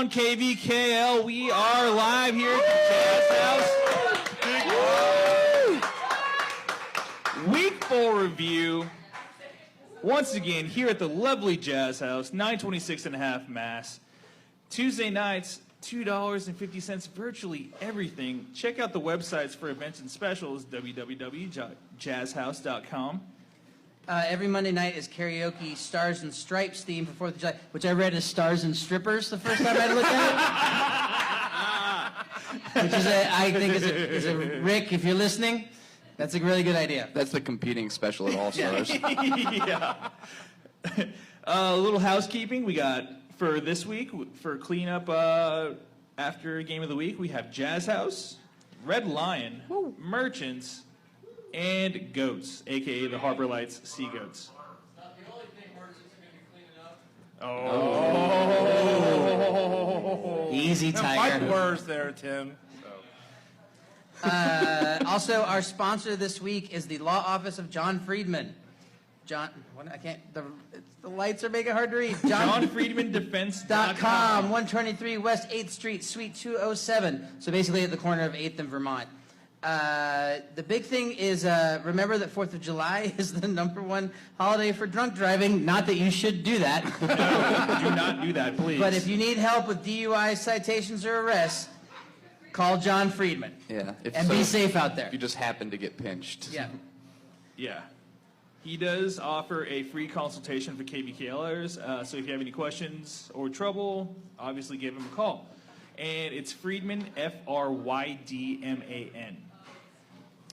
down, KVKL. We are live here at the Jazz House. Week 4 review. Once again, here at the lovely Jazz House, 926 and a half Mass. Tuesday nights, $2.50, virtually everything. Check out the websites for events and specials, www.jazzhouse.com. Every Monday night is karaoke Stars and Stripes theme for 4th of July, which I read as Stars and Strippers the first time I looked at it. Which is, I think, is a Rick, if you're listening, that's a really good idea. That's the competing special at All Stars. Yeah. A little housekeeping we got for this week for cleanup after Game of the Week. We have Jazz House, Red Lion, Merchants, and Goats, a.k.a. the Harbor Lights Sea Goats. The only thing Merchants are going to be cleaning up. Oh. Easy, Tiger. Fight words there, Tim. Also, our sponsor this week is the Law Office of John Friedman. The lights are making it hard to read. JohnFriedmanDefense.com. 123 West 8th Street, Suite 207. So basically at the corner of 8th and Vermont. The big thing is, remember that 4th of July is the #1 holiday for drunk driving. Not that you should do that. No, do not do that, please. But if you need help with DUI citations or arrests, call John Friedman. Yeah. Be safe out there. If you just happen to get pinched. Yeah. Yeah. He does offer a free consultation for KVKLers, so if you have any questions or trouble, obviously give him a call. And it's Friedman, F-R-Y-D-M-A-N.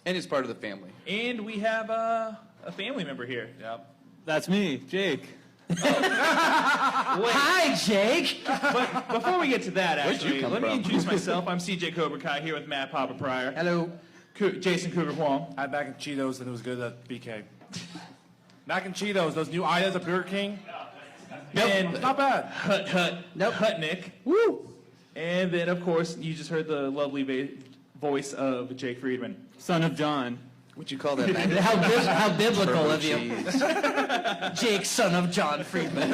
And he's part of the family. And we have a family member here. Yep. That's me, Jake. Hi, Jake. But before we get to that, Where'd you actually, come let me from? introduce myself. I'm CJ Cobra Kai here with Matt Papa Pryor. Hello. Jason Cougar Huang. I had mac and Cheetos and it was good at BK. Mac and Cheetos, those new items at Burger King. And It's not bad. Hut Nick. Woo. And then, of course, you just heard the lovely voice of Jake Friedman. Son of John. Would you call that mac? How biblical Turbo of you. cheese. Jake, son of John Friedman.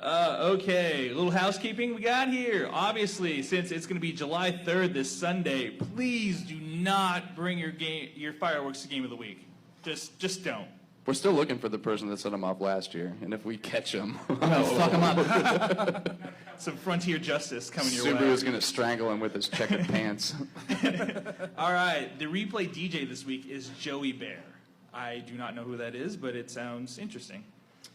Okay, a little housekeeping we got here. Obviously, since it's going to be July 3rd this Sunday, please do not bring your fireworks to Game of the Week. Just don't. We're still looking for the person that set him off last year, and if we catch him, I'm going to fuck him up. Some frontier justice coming your way. Subaru's going to strangle him with his checkered pants. All right, the replay DJ this week is Joey Bear. I do not know who that is, but it sounds interesting.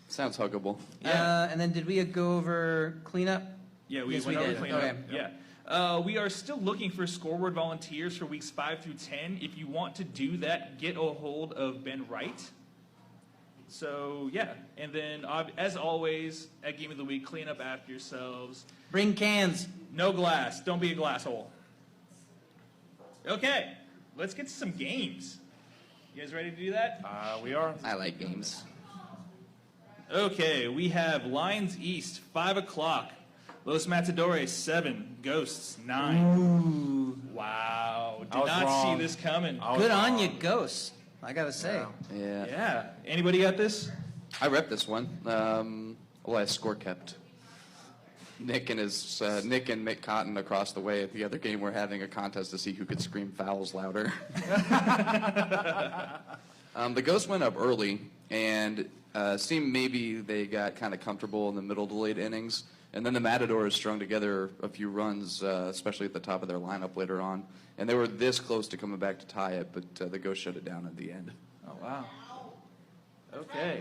Sounds huggable. Yeah. And then did we go over cleanup? Yeah, we Yes, went we over did. cleanup. Okay. Yeah. We are still looking for scoreboard volunteers for weeks 5 through 10. If you want to do that, get a hold of Ben Wright. So, yeah. And then, as always, at Game of the Week, clean up after yourselves. Bring cans. No glass. Don't be a glass hole. Okay. Let's get to some games. You guys ready to do that? We are. I like games. Okay. We have Lions East, 5 o'clock. Los Matadores, 7. Ghosts, 9. Ooh. Wow. Did I was not wrong. see this coming. Good on you, Ghosts. I got to say. Yeah. Yeah. Anybody got this? I rep this one. I score kept. Nick and Mick Cotton across the way at the other game were having a contest to see who could scream fouls louder. The Ghosts went up early and seemed maybe they got kind of comfortable in the middle to late innings. And then the Matadors strung together a few runs, especially at the top of their lineup later on. And they were this close to coming back to tie it, but the Ghosts shut it down at the end. Oh, wow. Okay.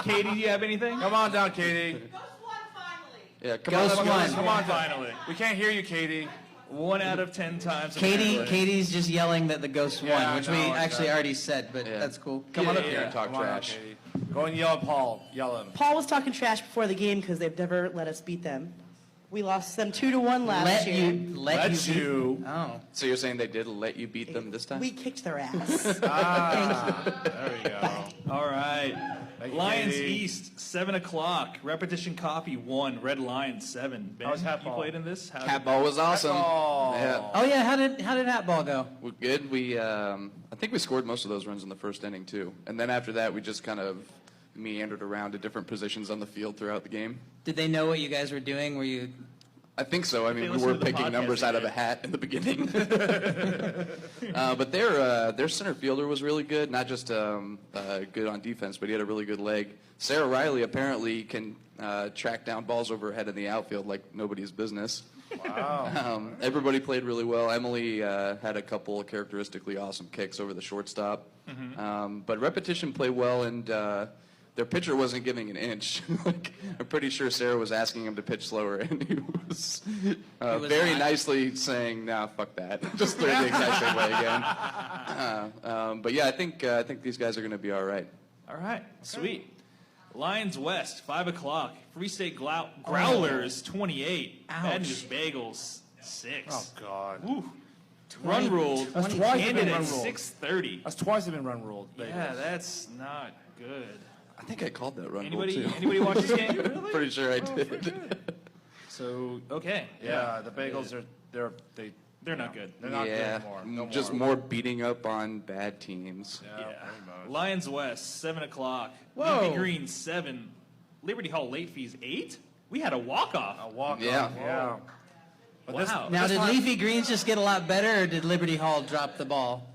Katie, do you have anything? Come on down, Katie. Ghost won finally. Yeah, come Ghosts on. won. Come on down. Finally. We can't hear you, Katie. 1 out of 10 times. apparently. Katie's just yelling that the Ghosts won, Yeah, which no, we it's actually not. already said, but Yeah. that's cool. Come on up Yeah, here and talk Come on down, trash. Katie. Go and yell at Paul. Yell at him. Paul was talking trash before the game because they've never let us beat them. We lost them 2-1 last year. Let you. Oh. So you're saying they did let you beat them this time? We kicked their ass. There we go. All right. Thank you, Lions Katie. East, 7 o'clock. Repetition Coffee, 1. Red Lions, 7. Ben, How's you Hat Ball? played in this? How Cat ball was awesome. Oh. Yeah. Oh yeah, how did that ball go? We're good. I think we scored most of those runs in the first inning too, and then after that we just kind of meandered around to different positions on the field throughout the game. Did they know what you guys were doing? Were you? I think so. I They mean, we listen were to the picking podcast numbers out of a again. hat in the beginning. But their center fielder was really good, not just good on defense, but he had a really good leg. Sarah Riley apparently can track down balls over her head in the outfield like nobody's business. Wow. Everybody played really well. Emily had a couple characteristically awesome kicks over the shortstop. But repetition played well, and their pitcher wasn't giving an inch. Like, I'm pretty sure Sarah was asking him to pitch slower, and he was very not. nicely saying, "Nah, fuck that." Just threw it the exact same way again. But yeah, I think these guys are going to be all right. All right, sweet. Lions West, 5 o'clock. Free State Growlers, 28. Ouch. Bad News Bagels, 6. Oh, God. Woo. Run ruled. That's twice they've Ended been at run ruled. 6:30. That's twice they've been run ruled. Yeah, that's not good. I think I called that run Anybody goal too. anybody watch this game? Really? Pretty sure I did. So okay, Yeah, the Bagels they're not good. They're not Yeah, good anymore. No just more. more beating up on bad teams. Yeah, Yeah. pretty much. Lions West, 7 o'clock. Whoa. Liberty Green, 7. Liberty Hall late fees, 8. We had a walk-off. A walk. Yeah. Yeah. But this- Wow. Now, this did time- Leafy Greens just get a lot better, or did Liberty Hall drop the ball?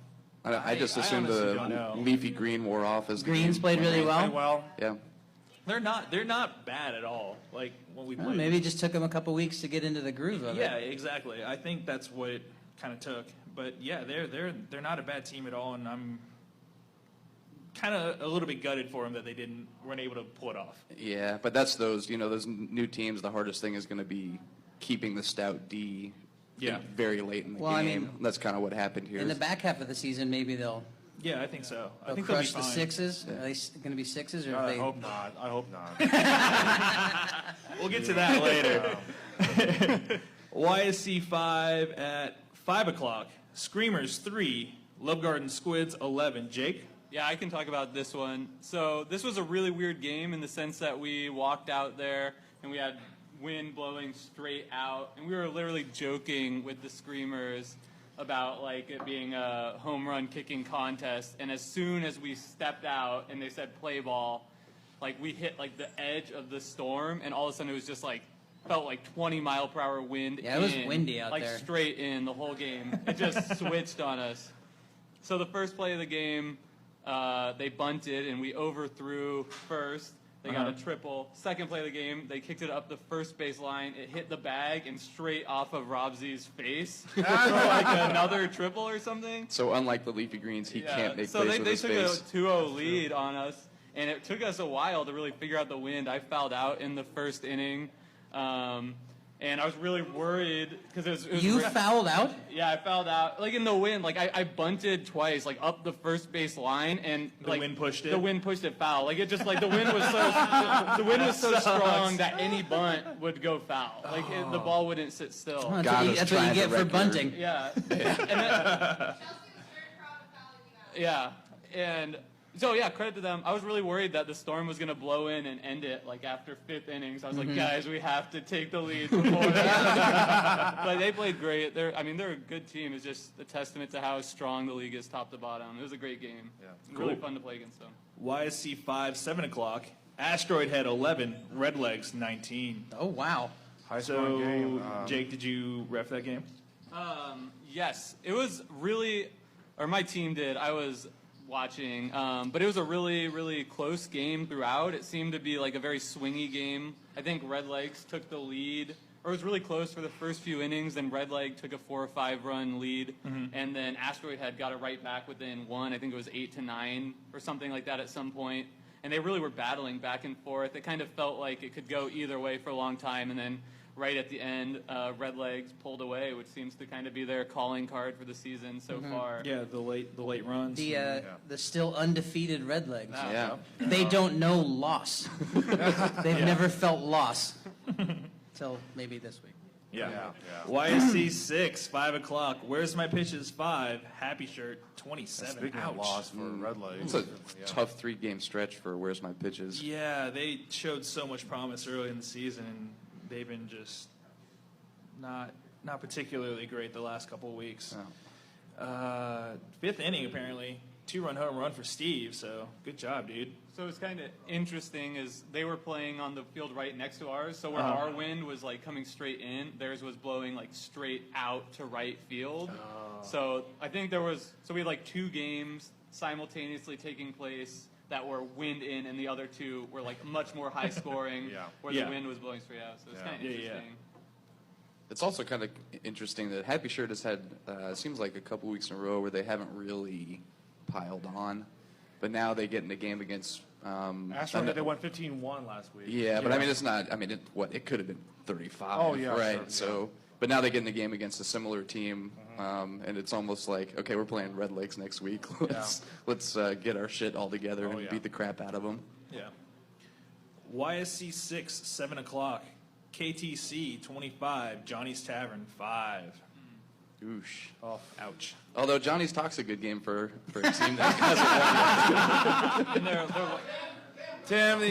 I just I assumed honestly the don't know. leafy green wore off as the Greens game played went really on. Play well. well. Yeah. They're not bad at all. Like when we Well, played. maybe it just took them a couple weeks to get into the groove of Yeah, it. exactly. I think that's what it kind of took. But yeah, they're not a bad team at all, and I'm kind of a little bit gutted for them that they weren't able to pull it off. Yeah, but that's those new teams. The hardest thing is going to be keeping the stout D Yeah. very late in the Well, I game. mean, That's kind of what happened here. In the back half of the season, maybe they'll Yeah, I think so. I think crush they'll the be fine. sixes. Are they going to be sixes, or are I they? hope not. I hope not. We'll get to that later. YSC 5 at 5 o'clock. Screamers 3. Love Garden Squids 11. Jake? Yeah, I can talk about this one. So this was a really weird game in the sense that we walked out there and we had wind blowing straight out, and we were literally joking with the Screamers about like it being a home run kicking contest. And as soon as we stepped out and they said play ball, like we hit like the edge of the storm, and all of a sudden it was just like felt like 20-mile-per-hour wind. Yeah, it was in, windy out like there. straight in the whole game. It just switched on us. So the first play of the game, they bunted and we overthrew first. They got a triple. Second play of the game, they kicked it up the first base line. It hit the bag and straight off of Robsey's face for like another triple or something. So unlike the leafy greens, he can't make so plays they with his took face. a 2-0 lead on us, and it took us a while to really figure out the wind. I fouled out in the first inning, and I was really worried because it was You fouled out? yeah, I fouled out. Like in the wind, like I bunted twice, like up the first base line, and The like wind pushed it? The wind pushed it foul. Like it just like the wind was so the wind was so strong that any bunt would go foul. Like the ball wouldn't sit still. Well, God was that's what you trying to get for wreck your- bunting. Yeah. And then, Chelsea was very proud of fouling you out. yeah, and so yeah, credit to them. I was really worried that the storm was gonna blow in and end it like after 5th innings. I was like, guys, we have to take the lead before that. But they played great. They're a good team. It's just a testament to how strong the league is top to bottom. It was a great game. Yeah. Really Cool. fun to play against them. YSC 5, 7 o'clock. Asteroid Head 11. Redlegs 19. Oh, wow. High scoring So, game. Jake, did you ref that game? Yes, it was really, or my team did. I was watching, but it was a really, really close game throughout. It seemed to be like a very swingy game. I think Redlegs took the lead, or it was really close for the first few innings. Then Redleg took a 4 or 5 run lead, and then Asteroid had got it right back within 1. I think it was 8-9 or something like that at some point. And they really were battling back and forth. It kind of felt like it could go either way for a long time, and then right at the end, Redlegs pulled away, which seems to kind of be their calling card for the season so far. Yeah, the late runs. The still undefeated Redlegs. Yeah. They don't know loss. They've never felt loss. Till maybe this week. Yeah. Yeah. YSC 6, 5 o'clock. Where's my pitches? 5. Happy shirt 27. Speaking Ouch. of loss for Red Legs. It's a tough 3-game stretch for where's my pitches. Yeah, they showed so much promise early in the season, and they've been just not particularly great the last couple of weeks. 5th inning, apparently. 2-run home run for Steve. So good job, dude. So it's kind of interesting is they were playing on the field right next to ours. So where our wind was like coming straight in, theirs was blowing like straight out to right field. So I think we had like 2 games simultaneously taking place that were wind in, and the other 2 were like much more high scoring where the wind was blowing straight out. So it's kind of interesting. It's also kind of interesting that Happy Shirt has had, seems like a couple weeks in a row where they haven't really piled on. But now they get in a game against... Astro, they won 15-1 last week. Yeah, but I mean, it's not... I mean, it could have been 35, Oh, yeah, right? sure, So, but now they get in a game against a similar team, and it's almost like, okay, we're playing Red Lakes next week. Let's get our shit all together and beat the crap out of them. Yeah. YSC 6, 7 o'clock. KTC 25. Johnny's Tavern 5. Oosh. Oh, Ouch. Although Johnny's Talk's a good game for a team that hasn't won yet. And Tim,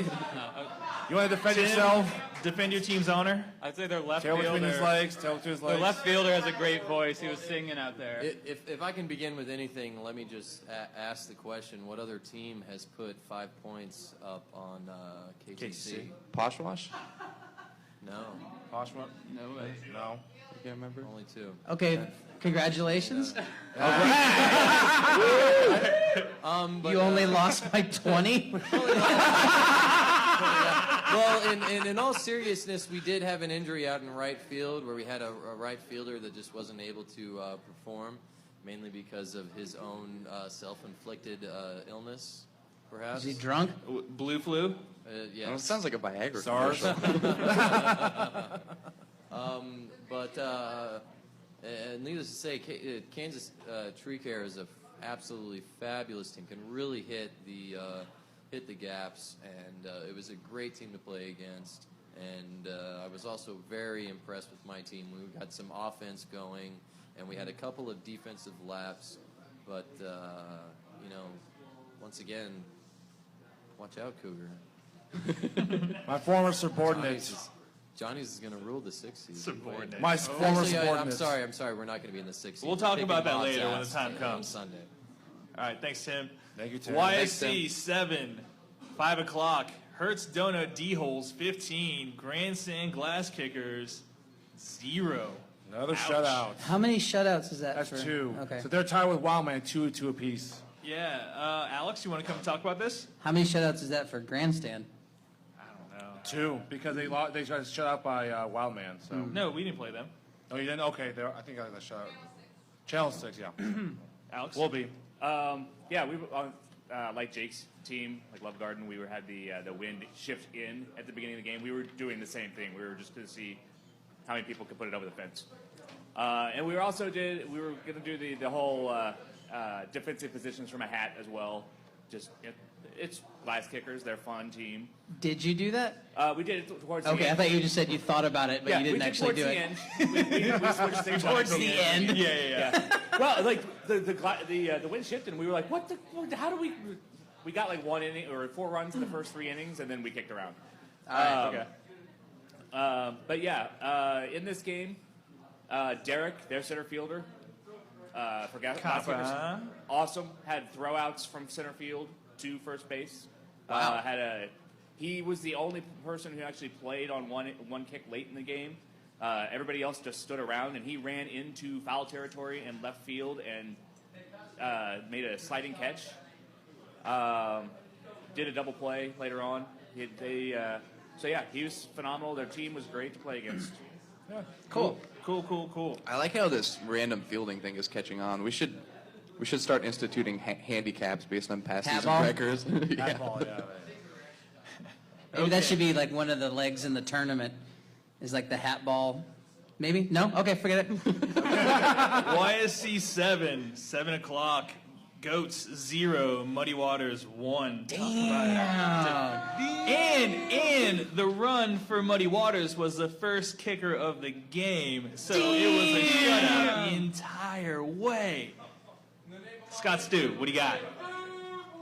you want to defend yourself? Defend your team's honor. I'd say their left Tail between his fielder. legs. Tail between his Their legs. left fielder has a great voice. He was singing out there. If I can begin with anything, let me just ask the question: what other team has put 5 points up on KTC? Poshwash? No, Poshmark? No way. No. I can't remember. only 2. Okay, congratulations. But, You only lost by 20? well, in all seriousness, we did have an injury out in right field where we had a right fielder that just wasn't able to perform, mainly because of his own self-inflicted illness, perhaps. Is he drunk? Blue flu. Yeah. Well, it sounds like a Viagra SARS. commercial. And needless to say, Kansas Tree Care is a absolutely fabulous team. Can really hit the gaps, and it was a great team to play against. And I was also very impressed with my team. We got some offense going, and we had a couple of defensive laps. But once again, watch out, Cougar. My former subordinate. Johnny's is going to rule the 60s. Subordinate. My former Actually, subordinate. I'm sorry. We're not going to be in the 60s. We'll talk We're about kicking that Bob's later when the ass time on comes. Sunday. All right, thanks, Tim. Thank you, Tim. YSC 7, 5 o'clock. Hertz Donut D-Holes 15. Grandstand Glass Kickers 0. Another Ouch. shutout. How many shutouts is that That's for? 2. Okay. So they're tied with Wildman, 2 apiece. Yeah, Alex, you want to come talk about this? How many shutouts is that for Grandstand? I don't know. 2, because they got shut out by Wildman. So. No, we didn't play them. Oh, you didn't? Okay, I think I got shut out. Channel 6, yeah. Alex? Will be. Yeah, we were on, like Jake's team, like Love Garden, we had the wind shift in at the beginning of the game. We were doing the same thing. We were just going to see how many people could put it over the fence. And we were going to do the whole defensive positions from a hat as well. Just, it's glass kickers. They're a fun team. Did you do that? We did it towards the Okay, I end. thought you just said you thought about it, but Yeah, you didn't we did actually towards do the it. end. We switched things Towards up. the end? Yeah. Well, like the wind shifted, and we were like, how do we got like 1 inning or 4 runs in the first 3 innings, and then we kicked around. Okay. But yeah, in this game, Derek, their center fielder, for Glass Kickers, awesome. Had throwouts from center field to first base. Wow. He was the only person who actually played on one kick late in the game. Everybody else just stood around, and he ran into foul territory and left field and made a sliding catch. Did a double play later on. So yeah, he was phenomenal. Their team was great to play against. Cool. I like how this random fielding thing is catching on. We should start instituting handicaps based on passes and Hat ball? records. Yeah. Ball, yeah. Maybe that should be like one of the legs in the tournament. Is like the hat ball. Maybe? No? Okay, forget it. YSC 7, 7 o'clock. Goats 0, Muddy Waters 1. And the run for Muddy Waters was the first kicker of the game, so it was a shutout the entire way. Scott Stu, what do you got?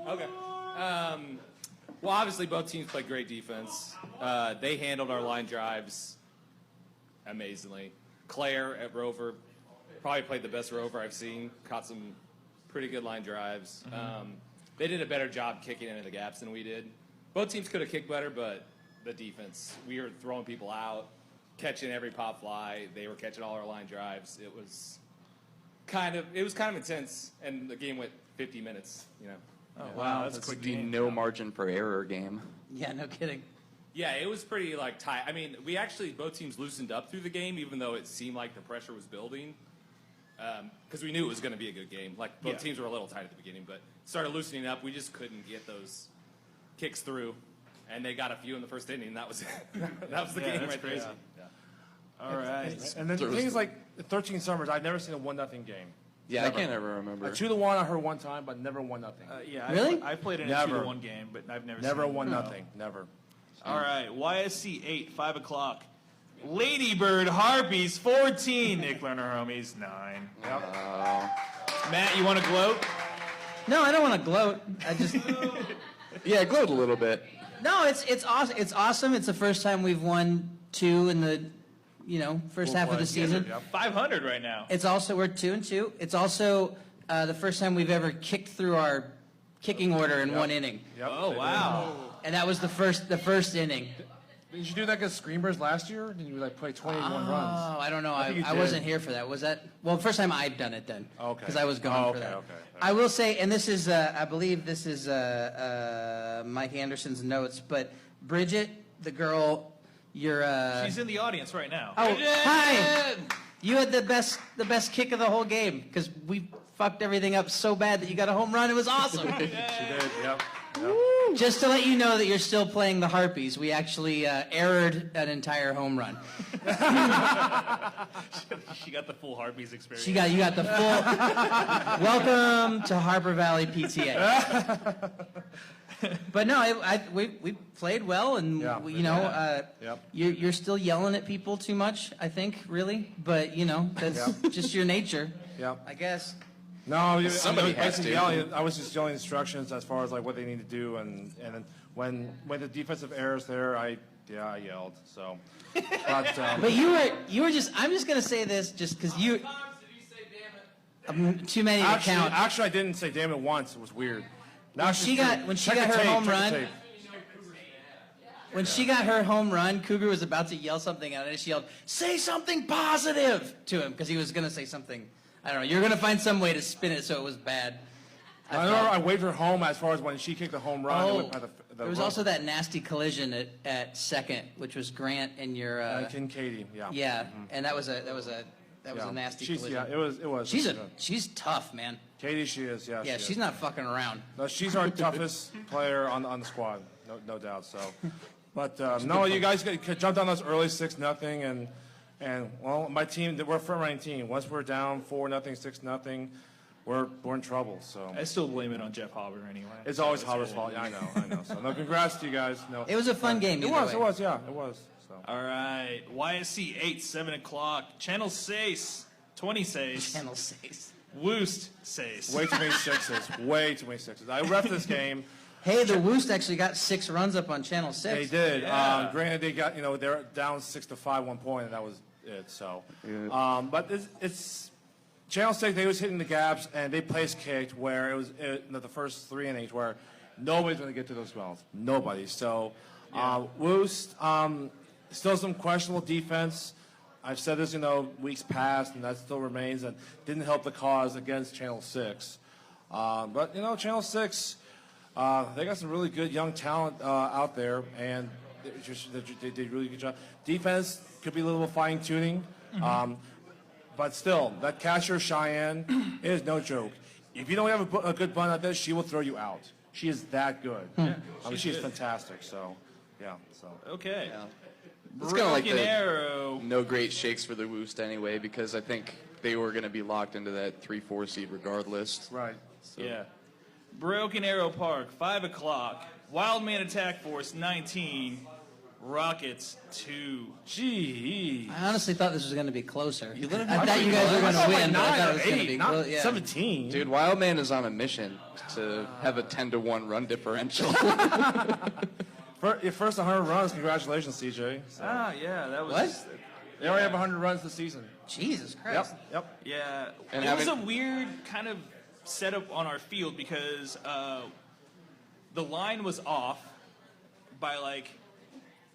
Okay. Well, obviously both teams played great defense. They handled our line drives amazingly. Claire at Rover probably played the best Rover I've seen. Caught some pretty good line drives. They did a better job kicking into the gaps than we did. Both teams could have kicked better, but the defense, we were throwing people out, catching every pop fly. They were catching all our line drives. It was kind of intense, and the game went 50 minutes. Oh wow, that's a It's quick the game. no margin for error game. Yeah, no kidding. Yeah, it was pretty tight. I mean, we actually both teams loosened up through the game, even though it seemed like the pressure was building. Because we knew it was going to be a good game. Both teams were a little tight at the beginning, but started loosening up. We just couldn't get those kicks through, and they got a few in the first inning. And that was it. That was the game that's right crazy. there. Yeah. All right. And then the thing is, like, the 13 Summers, I've never seen a 1-0 game. Yeah, Never. I can't ever remember. A 2-1 I heard one time, but never 1-0. Yeah, Really? I played in Never. a 2-1 game, but I've never Never seen 1-0. Never. All right, YSC 8, 5 o'clock. Ladybird Harpies 14. Nick Lerner homies 9. Matt, you want to gloat? No, I don't want to gloat. I just Yeah, gloat a little bit. no. It's awesome. It's awesome. It's the first time we've won 2 in the first half of the season. 500 right now. It's also we're 2-2. It's also the first time we've ever kicked through our kicking order in one inning, Yep. Oh wow. and that was the first inning. Did you do that against Screamers last year? Did you play 21 runs? Oh, I don't know. I think you I did. wasn't here for that. Was that the first time I'd done it then? Okay. Because I was gone Oh, for that. okay. I will say, and this is, I believe this is Mike Anderson's notes, but Bridget, the girl, you're. She's in the audience right now. Oh, hi! You had the best kick of the whole game because we fucked everything up so bad that you got a home run. It was awesome. She did, yep. Just to let you know that you're still playing the Harpies, we actually errored an entire home run. She got the full Harpies experience. You got the full. Welcome to Harbor Valley PTA. But no, we played well, and Yeah. Yep. you're still yelling at people too much. I think, really, but that's just your nature, Yep. I guess. No, Somebody I has to. I was just yelling instructions as far as what they need to do, and then when the defensive errors there, I yelled. So, But you were just. I'm just gonna say this, just because you. Too many to count. Actually, I didn't say damn it once. It was weird. Now When she got her home run. When she got her home run, Cougar was about to yell something out, and she yelled, "Say something positive!" to him because he was gonna say something. I don't know. You're gonna find some way to spin it so it was bad. I remember I waved her home as far as when she kicked the home run. It went by the there was rope. also that nasty collision at second, which was Grant and your. Kincaid, yeah. Yeah, and that was a nasty collision. Yeah, it was. She's tough, man. Katie, she is. Yeah, Yeah, she she's is. not fucking around. No, she's our toughest player on the squad, no doubt. So, but no, you guys jumped on us early 6-0, and well, my team, we're a front-running team. Once we're down 4-0, 6-0, we're in trouble. So I still blame it on Jeff Hobber anyway. it's always Hobber's fault. Yeah, I know. So no, congrats to you guys. No, It was a fun game. It either was. way. It was. Yeah, it was. So. All right, YSC 8, 7 o'clock. Channel 6, 26. Channel 6. Woost 6. Way too many sixes. Way too many sixes. I ref this game. Hey, the Woost actually got 6 runs up on Channel 6. They did. Yeah. Granted, they got they're down 6-5 one point, and that was it. So, but it's Channel 6. They was hitting the gaps, and they place kicked where it was the first 3 innings where nobody's going to get to those balls. Nobody. So, Woost still some questionable defense. I've said this, weeks past, and that still remains, and didn't help the cause against Channel 6. But Channel 6. They got some really good young talent out there, and they did a really good job. Defense could be a little fine-tuning, but still, that catcher, Cheyenne, is no joke. If you don't have a good bunt out there, she will throw you out. She is that good. She's fantastic, so, yeah. So. Okay. Yeah. It's kind of like Broken Arrow. no great shakes for the Woost anyway, because I think they were going to be locked into that 3-4 seed regardless. Right. So. Yeah. Broken Arrow Park, 5 o'clock. Wildman Attack Force 19. Rockets 2. Gee. I honestly thought this was going to be closer. You let him- I thought you guys were going to win, but I 9 thought it or was going to 8, be not close. Yeah. 17. Dude, Wildman is on a mission to have a 10-1 run differential. For your first 100 runs, congratulations, CJ. So. Yeah, that was. What? They already have 100 runs this season. Jesus Christ. Yep. Yeah. And it was a having- weird kind of set up on our field because the line was off by like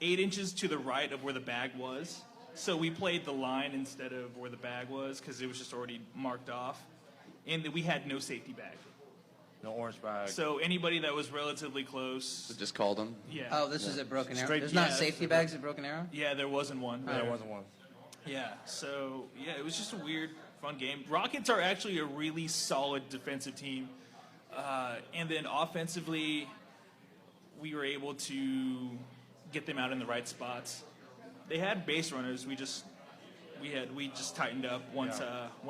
8 inches to the right of where the bag was. So we played the line instead of where the bag was because it was just already marked off. And we had no safety bag. No orange bag. So anybody that was relatively close. Just called them. Yeah. Oh, this is at Broken Arrow. Straight- There's not yeah, safety bags at Broken Arrow? Yeah, there wasn't one. There wasn't one. Yeah, so, yeah, it was just a weird, fun game. Rockets are actually a really solid defensive team. And then offensively, we were able to get them out in the right spots. They had base runners. We just tightened up once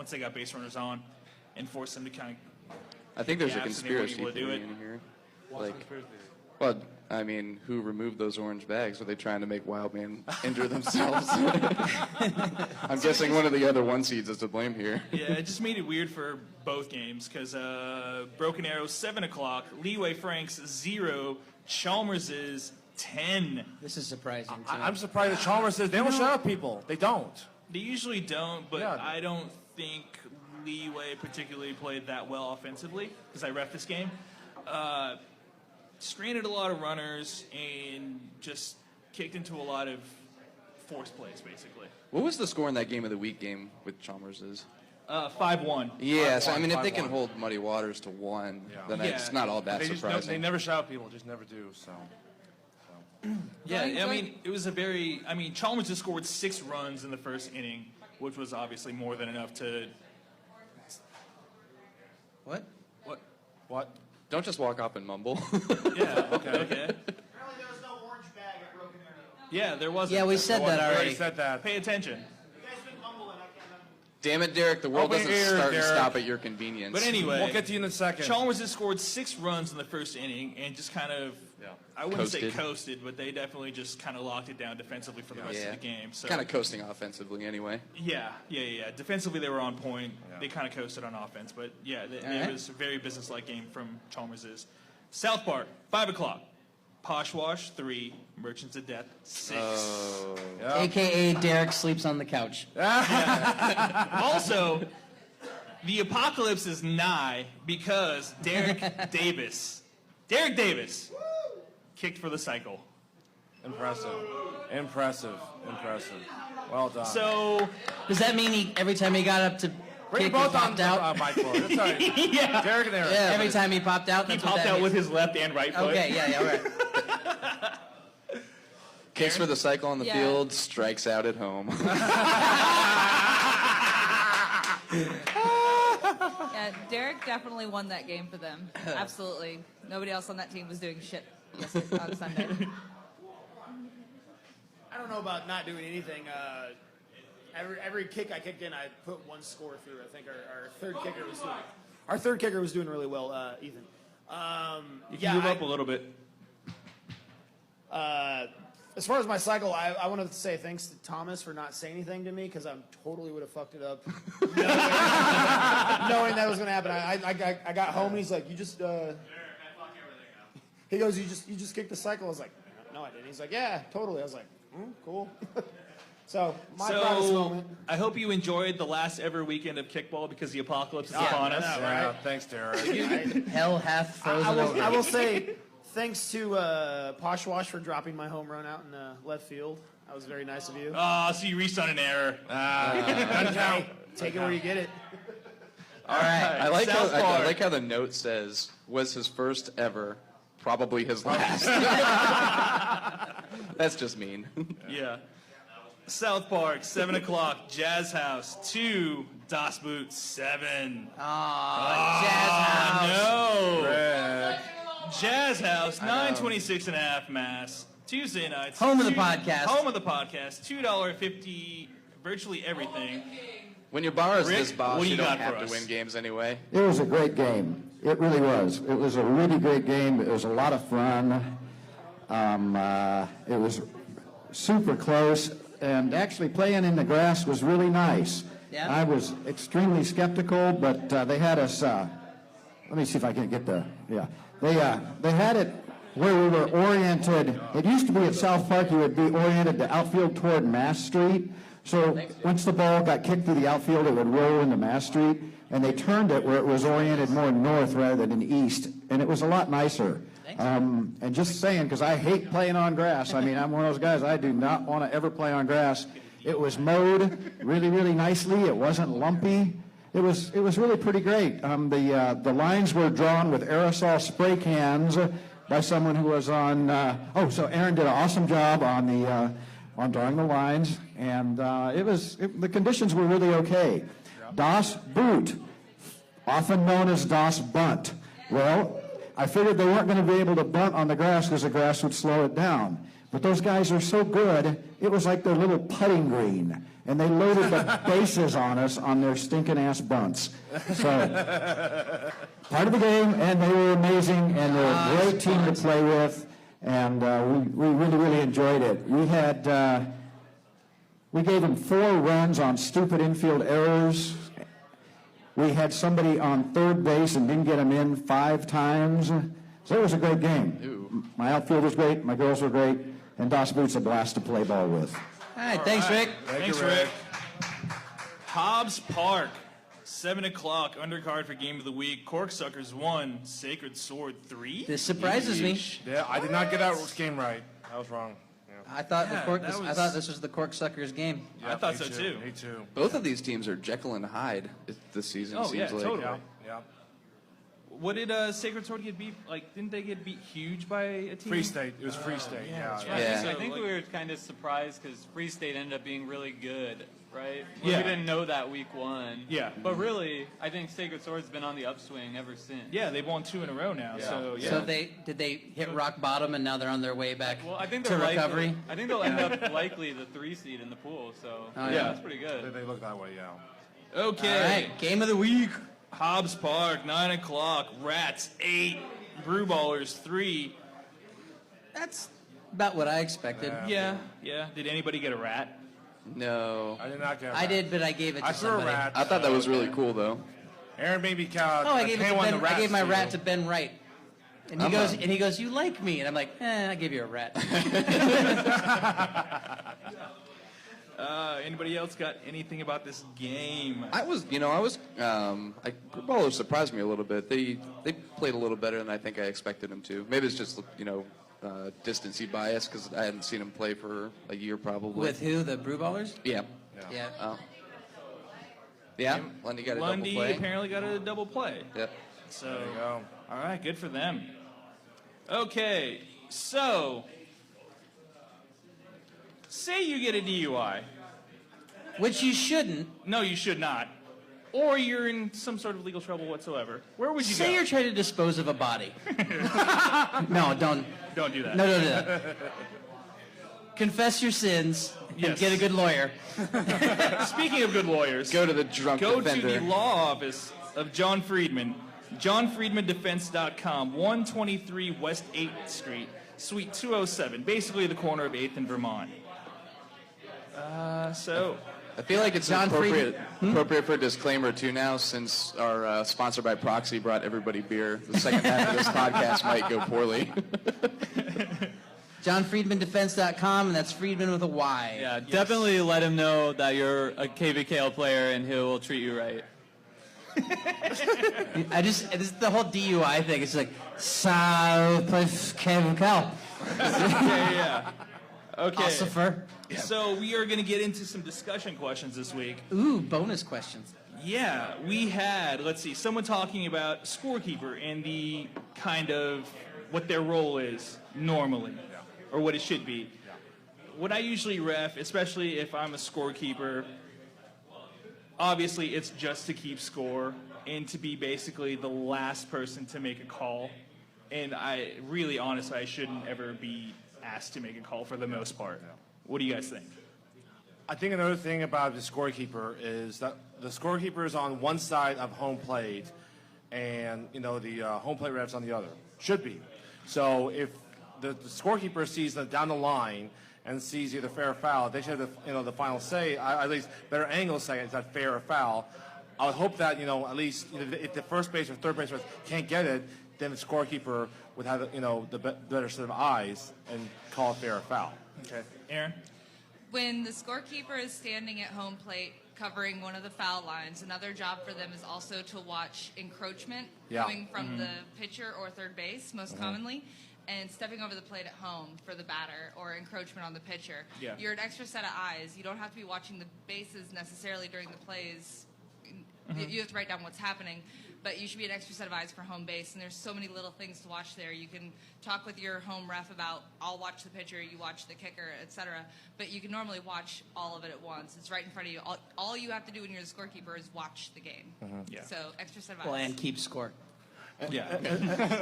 they got base runners on and forced them to kind of. I think there's a gaps, and they weren't conspiracy able to do theory it. in here. What's Like, the conspiracy? well, I mean, who removed those orange bags? Are they trying to make Wildman injure themselves? I'm guessing one of the other 1 seeds is to blame here. Yeah, it just made it weird for both games because Broken Arrow 7 o'clock, Leeway Franks 0, Chalmers is 10. This is surprising. too. I'm surprised that Chalmers says they don't shut up people. They don't. They usually don't, but Yeah. I don't think Leeway particularly played that well offensively because I ref this game. Stranded a lot of runners and just kicked into a lot of forced plays, basically. What was the score in that game of the week game with Chalmers's? 5-1. Yeah, so I mean, if they 5-1. can hold Muddy Waters to 1, Yeah. then Yeah. it's not all that They just surprising. they never shout people. Just never do. So. Yeah, I mean, it was a very. I mean, Chalmers just scored 6 runs in the first inning, which was obviously more than enough to. What? What? Don't just walk off and mumble. Yeah. Okay. Okay. Apparently there was no orange bag at Broken Arrow. Yeah, there wasn't. Yeah, we said that I already already. said that. Pay attention. You guys been mumbling, I can't remember. Damn it, Derek, the world Open doesn't ear, start and Derek. stop at your convenience. But anyway, We'll get to you in a second. Chalmers has scored 6 runs in the first inning and just kind of. Yeah. I wouldn't say Coasted. coasted, but they definitely just kind of locked it down defensively for the rest Yeah. of the game. So Kind of coasting offensively anyway. Yeah. Defensively, they were on point. Yeah. They kind of coasted on offense, but yeah, it right. was a very business-like game from Chalmers's. South Park, 5 o'clock. Poshwash 3, Merchants of Death 6. Oh. Yeah. AKA Derek sleeps on the couch. Also, the apocalypse is nigh because Derek Davis kicked for the cycle. Impressive. Well done. So Does that mean every time he got up to Bring kick, both he on popped out? Mike Floyd. That's all right. yeah, Derek and Eric. Yeah, every time he popped out, he that's what popped that out means. with his left and right foot. Okay, yeah, all right. Kicks for the cycle on the Yeah. field, strikes out at home. Yeah, Derek definitely won that game for them. Absolutely. Nobody else on that team was doing shit on Sunday. I don't know about not doing anything. Every kick I kicked in, I put one score through. I think our third kicker was doing really well, Ethan. You can move up a little bit. As far as my cycle, I wanted to say thanks to Thomas for not saying anything to me because I totally would have fucked it up, knowing that was going to happen. I got home and he's like, "You just." He goes, "You just kicked the cycle." I was like, "No, I didn't." He's like, "Yeah, totally." I was like, "Cool." So my proudest So moment. I hope you enjoyed the last ever weekend of kickball because the apocalypse is upon us. Yeah, thanks, Derek. Hell hath frozen I over. will say thanks to Poshwash for dropping my home run out in left field. That was very nice of you. Oh, so you reached on an error. Take it where you get it. All right. I like South how Park. I like how the note says was his first ever, probably his last. That's just mean. Yeah. South Park, 7 o'clock, Jazz House, 2, Das Boot, 7. Jazz House. No. Jazz House, 926 and a half mass. Tuesday nights. Home of the podcast. Home of the podcast, $2.50, virtually everything. When your bar is Rick, this boss, what do you you don't got have for to us? win games anyway. It was a great game. It really was. It was a really great game. It was a lot of fun. It was super close, and actually playing in the grass was really nice. Yeah. I was extremely skeptical, but they had us. Let me see if I can get the. Yeah, they had it where we were oriented. It used to be at South Park, you would be oriented to outfield toward Mass Street. So once the ball got kicked through the outfield, it would roll into Mass Street. and they turned it where it was oriented more north rather than east, and it was a lot nicer. And just saying, because I hate playing on grass. I mean, I'm one of those guys, I do not want to ever play on grass. It was mowed really, really nicely. It wasn't lumpy. It was really pretty great. The lines were drawn with aerosol spray cans by someone who was on. So Aaron did an awesome job on drawing the lines, and the conditions were really okay. Das Boot, often known as Das Bunt. Well, I figured they weren't going to be able to bunt on the grass because the grass would slow it down. But those guys are so good, it was like their little putting green. And they loaded the bases on us on their stinking ass bunts. So, part of the game, and they were amazing, and they're a great team to play with, and we really, really enjoyed it. We gave them 4 runs on stupid infield errors. We had somebody on third base and didn't get him in 5 times. So it was a great game. Ooh. My outfield was great, my girls were great, and Das Boot's a blast to play ball with. All right, thanks, Rick. Thanks, Rick. Hobbs Park, 7 o'clock, undercard for Game of the Week. Corksuckers 1, Sacred Sword 3. This surprises me. Yeah, I did not get that game right. I was wrong. I thought I thought this was the Corksuckers game. I thought so too. Me too. Both of these teams are Jekyll and Hyde this season. Oh, seems yeah, like. totally. Yeah. What did Sacred Sword get beat? Like, didn't they get beat huge by a team? Free State. It was Free State. Yeah. that's right. Yeah. So, I think like- we were kind of surprised because Free State ended up being really good, right? Yeah. We didn't know that week 1. Yeah. But really, I think Sacred Sword's been on the upswing ever since. Yeah, they've won 2 in a row now. So yeah. So did they hit rock bottom and now they're on their way back Well, I think to they're recovery? likely, I think they'll end up likely the 3 seed in the pool. So Oh, yeah. that's pretty good. They look that way, yeah. Okay. All right, game of the week. Hobbs Park, 9 o'clock. Rats 8, Brewballers 3. That's about what I expected. Yeah. Did anybody get a rat? No. I did not get a I rat. did, but I gave it to I threw a somebody. rat. I thought that was really cool, though. Aaron made me count. Oh, I gave it to Ben. I gave my rat to Ben. Ben Wright. And he goes, you like me? And I'm like, I gave you a rat. Anybody else got anything about this game? Brewballers surprised me a little bit. They played a little better than I think I expected them to. Maybe it's just, distancy bias because I hadn't seen them play for a year probably. With who? The Brewballers? Yeah. Yeah. Yeah, Lundy got a Lundy double play. apparently got a double play. Yep. So, There you go. all right, good for them. Okay, so say you get a DUI. Which you shouldn't. No, you should not. Or you're in some sort of legal trouble whatsoever. Where would you Say go? you're trying to dispose of a body. No, don't. Don't do that. No, don't do that. Confess your sins and Yes. get a good lawyer. Speaking of good lawyers, Go to the drunk go defender. to the law office of John Friedman, johnfriedmandefense.com, 123 West 8th Street, Suite 207, basically the corner of 8th and Vermont. I feel like it's John appropriate for a disclaimer too now, since our sponsor by proxy brought everybody beer. The second half of this podcast might go poorly. JohnFriedmanDefense.com, and that's Friedman with a Y. Yeah, definitely let him know that you're a KVKL player and he will treat you right. This is the whole DUI thing. It's like, South KVKL. Yeah. Okay. Ossifer. So we are going to get into some discussion questions this week. Ooh, bonus questions. Yeah, we had, let's see, someone talking about scorekeeper and the kind of what their role is normally, or what it should be. What I usually ref, especially if I'm a scorekeeper, obviously it's just to keep score and to be basically the last person to make a call. And I really, honestly, I shouldn't ever be asked to make a call for the most part. What do you guys think? I think another thing about the scorekeeper is that the scorekeeper is on one side of home plate, and the home plate ref's on the other. Should be. So if the scorekeeper sees down the line and sees either fair or foul, they should have the final say. At least better angle say is that fair or foul. I would hope that at least if the first base or third base can't get it, then the scorekeeper would have the better set of eyes and call it fair or foul. Okay. Aaron? When the scorekeeper is standing at home plate, covering one of the foul lines. Another job for them is also to watch encroachment Yeah. coming from the pitcher or third base, most commonly, and stepping over the plate at home for the batter or encroachment on the pitcher. Yeah. You're an extra set of eyes. You don't have to be watching the bases necessarily during the plays. You have to write down what's happening, but you should be an extra set of eyes for home base. And there's so many little things to watch there. You can talk with your home ref about, I'll watch the pitcher, you watch the kicker, etc. But you can normally watch all of it at once. It's right in front of you. All you have to do when you're the scorekeeper is watch the game. Yeah. So extra set of eyes. Well, and keep score. Yeah.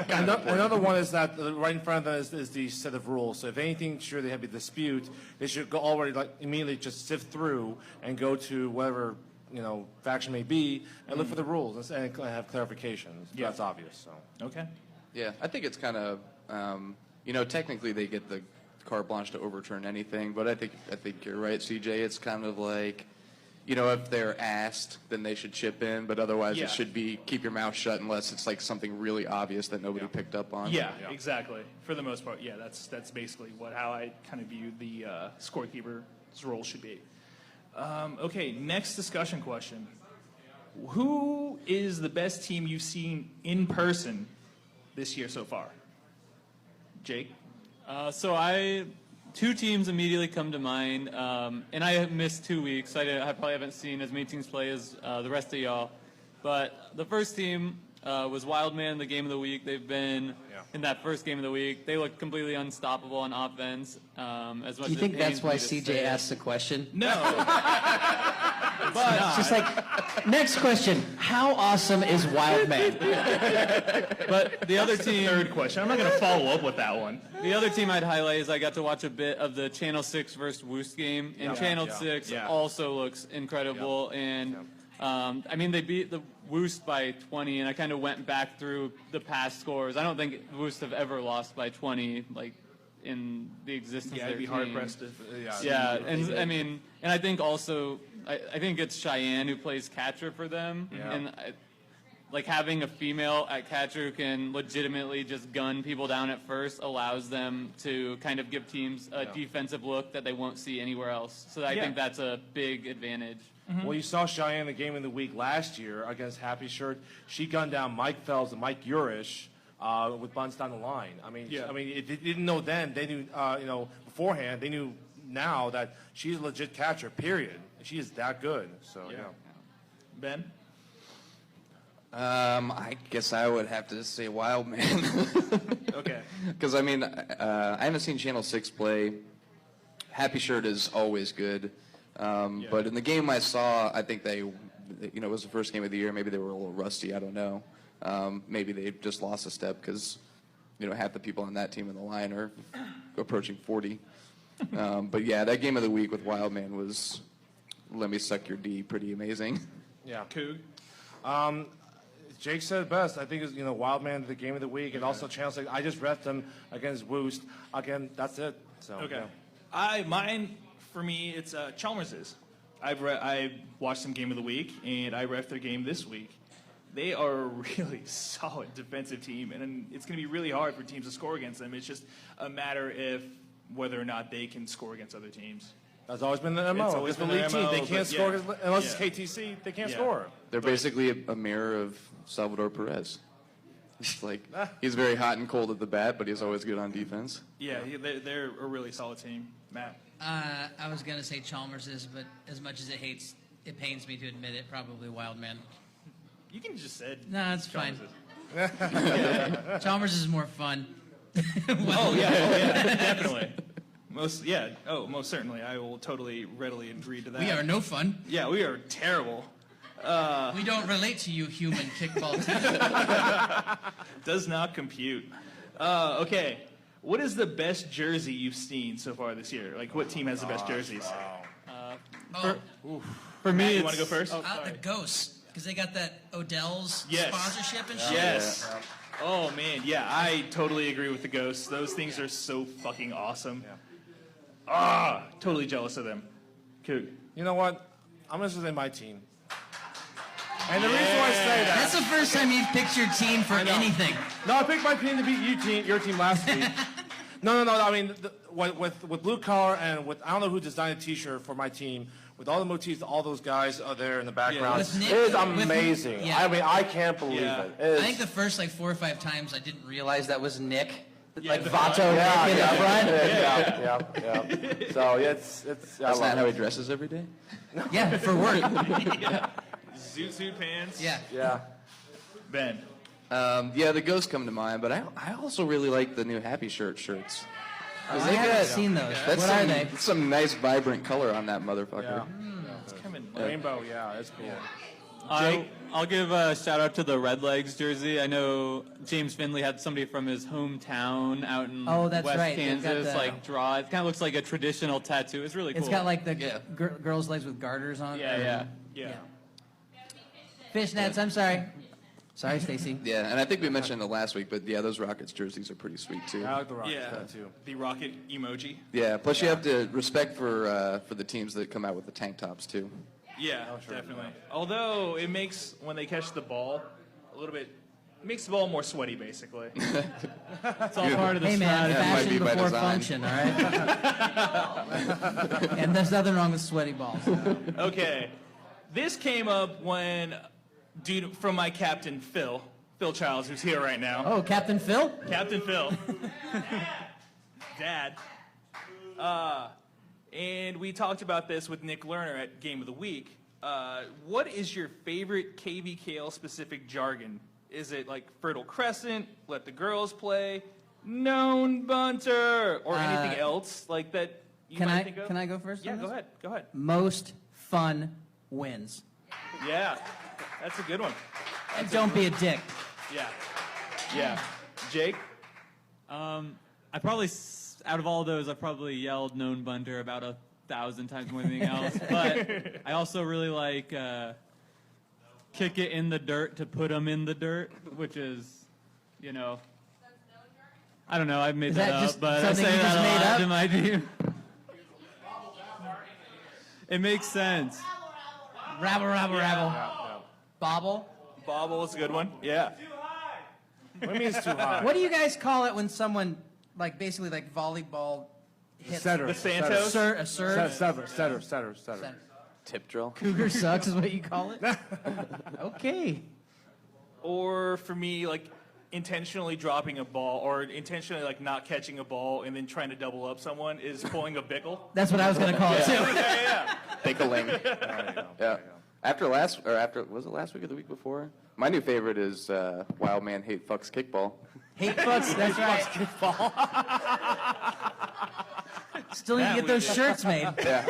Another one is that right in front of them is the set of rules. So if anything, sure they have a dispute, they should go already immediately just sift through and go to whatever faction may be and look for the rules and have clarifications. Yeah. That's obvious. So Okay. Yeah, I think it's kind of, technically they get the carte blanche to overturn anything, but I think you're right, CJ. It's kind of like, if they're asked, then they should chip in, but otherwise Yeah. it should be keep your mouth shut unless it's like something really obvious that nobody picked up on. Yeah, exactly. For the most part, yeah, that's basically how I kind of view the scorekeeper's role should be. Okay, next discussion question. Who is the best team you've seen in person this year so far? Jake? Two teams immediately come to mind, and I have missed 2 weeks. I probably haven't seen as many teams play as the rest of y'all. But the first team was Wildman, the game of the week. They've been in that first game of the week. They look completely unstoppable on offense. As much Do you as think it that's pains why me to CJ say. asked the question? No. It's just like, next question, how awesome is Wildman? But the other team, Third question. I'm not going to follow up with that one. the other team I'd highlight is I got to watch a bit of the Channel 6 versus Woost game, and Channel 6 also looks incredible. And they beat the Woost by 20, and I kind of went back through the past scores. I don't think Woost have ever lost by 20, in the existence Yeah, of I'd their be hard team. pressed to. Yeah, and I think also I think it's Cheyenne who plays catcher for them, and having a female at catcher who can legitimately just gun people down at first allows them to kind of give teams a defensive look that they won't see anywhere else. So I think that's a big advantage. Well, you saw Cheyenne the game of the week last year against Happy Shirt. She gunned down Mike Phelps and Mike Urish with bunts down the line. They didn't know then. They knew, beforehand. They knew now that she's a legit catcher. Period. She is that good. So Ben? I guess I would have to say Wildman. Okay. Because, I haven't seen Channel 6 play. Happy Shirt is always good. But in the game I saw, I think it was the first game of the year. Maybe they were a little rusty. I don't know. Maybe they just lost a step because, half the people on that team in the line are approaching 40. But yeah, that game of the week with Wildman was, let me suck your D, pretty amazing. Yeah. Coog? Jake said it best. I think it's Wildman the game of the week, and also Channel 6. I just refed them against Woost. Again, that's it. So Okay. yeah. Mine, for me, it's Chalmers's. I've watched some game of the week, and I ref their game this week. They are a really solid defensive team, and it's going to be really hard for teams to score against them. It's just a matter of whether or not they can score against other teams. That's always been the MO. It's always It's the been their league team. MO, They but can't score unless it's KTC. They can't score. They're basically a mirror of Salvador Perez. It's he's very hot and cold at the bat, but he's always good on defense. Yeah, they're a really solid team. Matt? I was going to say Chalmers's, but as much as it pains me to admit it, probably Wildman. You can just say No, it's fine. Chalmers's. Chalmers is more fun. Definitely. Most certainly. I will totally readily agree to that. We are no fun. Yeah, we are terrible. We don't relate to you, human kickball team. Does not compute. Okay. What is the best jersey you've seen so far this year? What team has the best jerseys? For me, you want to go first? The Ghosts, because they got that Odell's Yes. sponsorship and shit. Yes. Oh, man. Yeah, I totally agree with the Ghosts. Those things are so fucking awesome. Totally jealous of them. Coog. You know what? I'm going to say my team. And the reason why I say that... That's the first time you've picked your team for anything. No, I picked my team to beat your team last week. No. I mean, with blue collar and with I don't know who designed a T-shirt for my team. With all the motifs, all those guys are there in the background. With Nick- it is with- amazing. yeah. I mean, I can't believe it. It is, I think the first like 4 or 5 times I didn't realize that was Nick. Yeah, Like Vato Nick in the front. Yeah. So it's. That's not how he dresses every day? Yeah, for work. Zoot pants. Yeah. Ben. Yeah, the ghosts come to mind, but I also really like the new Happy shirts. I haven't seen those. What are they? Some nice vibrant color on that motherfucker. Rainbow, yeah, it's cool. I'll give a shout out to the Red Legs jersey. I know James Finley had somebody from his hometown out in that's West right. They've got Kansas the- like draw. It kind of looks like a traditional tattoo. It's really cool. It's got like the girls' legs with garters on. Yeah. Fishnets. I'm sorry. Sorry, Stacy. Yeah, and I think we mentioned it last week, but yeah, those Rockets jerseys are pretty sweet too. I like the Rockets too. The rocket emoji. Yeah, plus you have to respect for the teams that come out with the tank tops too. Yeah, definitely. Although it makes, when they catch the ball, a little bit, it makes the ball more sweaty, basically. It's all part of the Hey man, strategy. fashion before function, all right? And there's nothing wrong with sweaty balls. Okay. This came up when, dude, from my captain, Phil Childs, who's here right now. Oh, Captain Phil? Captain Phil. Dad. And we talked about this with Nick Lerner at Game of the Week. What is your favorite KVKL specific jargon? Is it like Fertile Crescent, Let the Girls Play, Known Bunter, or anything else like that you might think of? Can I go first? Yeah, on go this? ahead. Go ahead. Most fun wins. Yeah, that's a good one. And don't be a dick. Yeah. Jake? I probably, out of all those, I probably yelled known bunter about 1,000 times more than anything else. But I also really like kick it in the dirt to put them in the dirt, which is, I don't know, I made that up, but I say that a lot to my team. It makes sense. Rabble. Bobble? Bobble is a good one. Yeah. What do you mean it's too high? What do you guys call it when someone, basically volleyball hits? Setter. The Santos? A serve? Setter. Tip drill. Cougar sucks is what you call it? Okay. Or for me, intentionally dropping a ball or intentionally not catching a ball and then trying to double up someone is pulling a bickle. That's what I was going to call it, too. Yeah. Pickling. Yeah. Was it last week or the week before? My new favorite is Wild Man Hate Fucks Kickball. Hate fucks, that's right. Still need to get those shirts made. Yeah.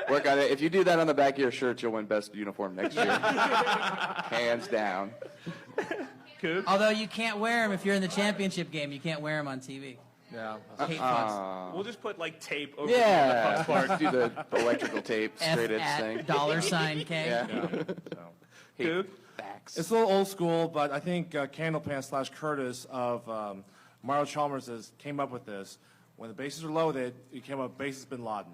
Work on it. If you do that on the back of your shirt, you'll win best uniform next year. Hands down. Coop? Although you can't wear them if you're in the championship game. You can't wear them on TV. Yeah. Hate fucks. We'll just put tape over Yeah. the puck part. Do the electrical tape straight edge thing. $$ K. Yeah. Coop? Facts. It's a little old school, but I think Candlepants / Curtis of Mario Chalmers came up with this. When the bases are loaded, he came up with Bases Bin Laden.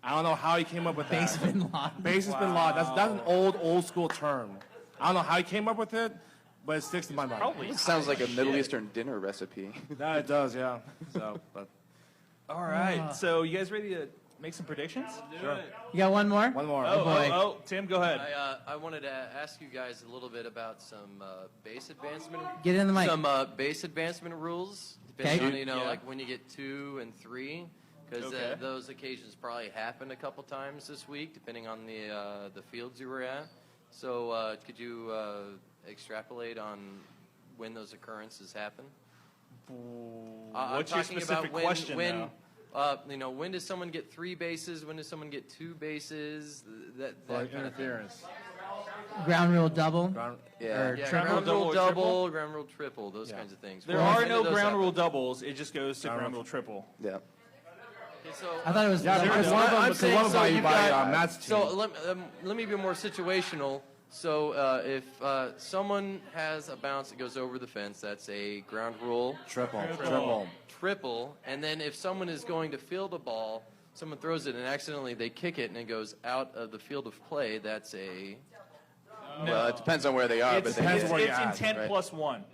I don't know how he came up with that. Bases Bin Laden. Bases Bin Laden. That's an old school term. I don't know how he came up with it, but it sticks to my mind. Probably. It sounds like a Middle Eastern dinner recipe. Yeah, it does, yeah. All right. So you guys ready to make some predictions? Sure. You got one more? One more. Oh, Tim, go ahead. I wanted to ask you guys a little bit about some base advancement. Get in the mic. Some base advancement rules, depending on like when you get 2 and 3, because those occasions probably happened a couple times this week, depending on the fields you were at. So could you extrapolate on when those occurrences happen? What's your specific question now? When does someone get 3 bases? When does someone get 2 bases? That kind of interference. Ground rule double? Ground triple? rule double, ground rule triple, those kinds of things. There are no ground rule doubles. It just goes to ground rule triple. Yeah. I thought it was... Yeah, because one of them by Matt's team. So let me be more situational. So if someone has a bounce that goes over the fence, that's a ground rule triple. And then if someone is going to field a ball, someone throws it and accidentally they kick it and it goes out of the field of play, that's a... Well, it depends on where they are. It's but intent plus 1.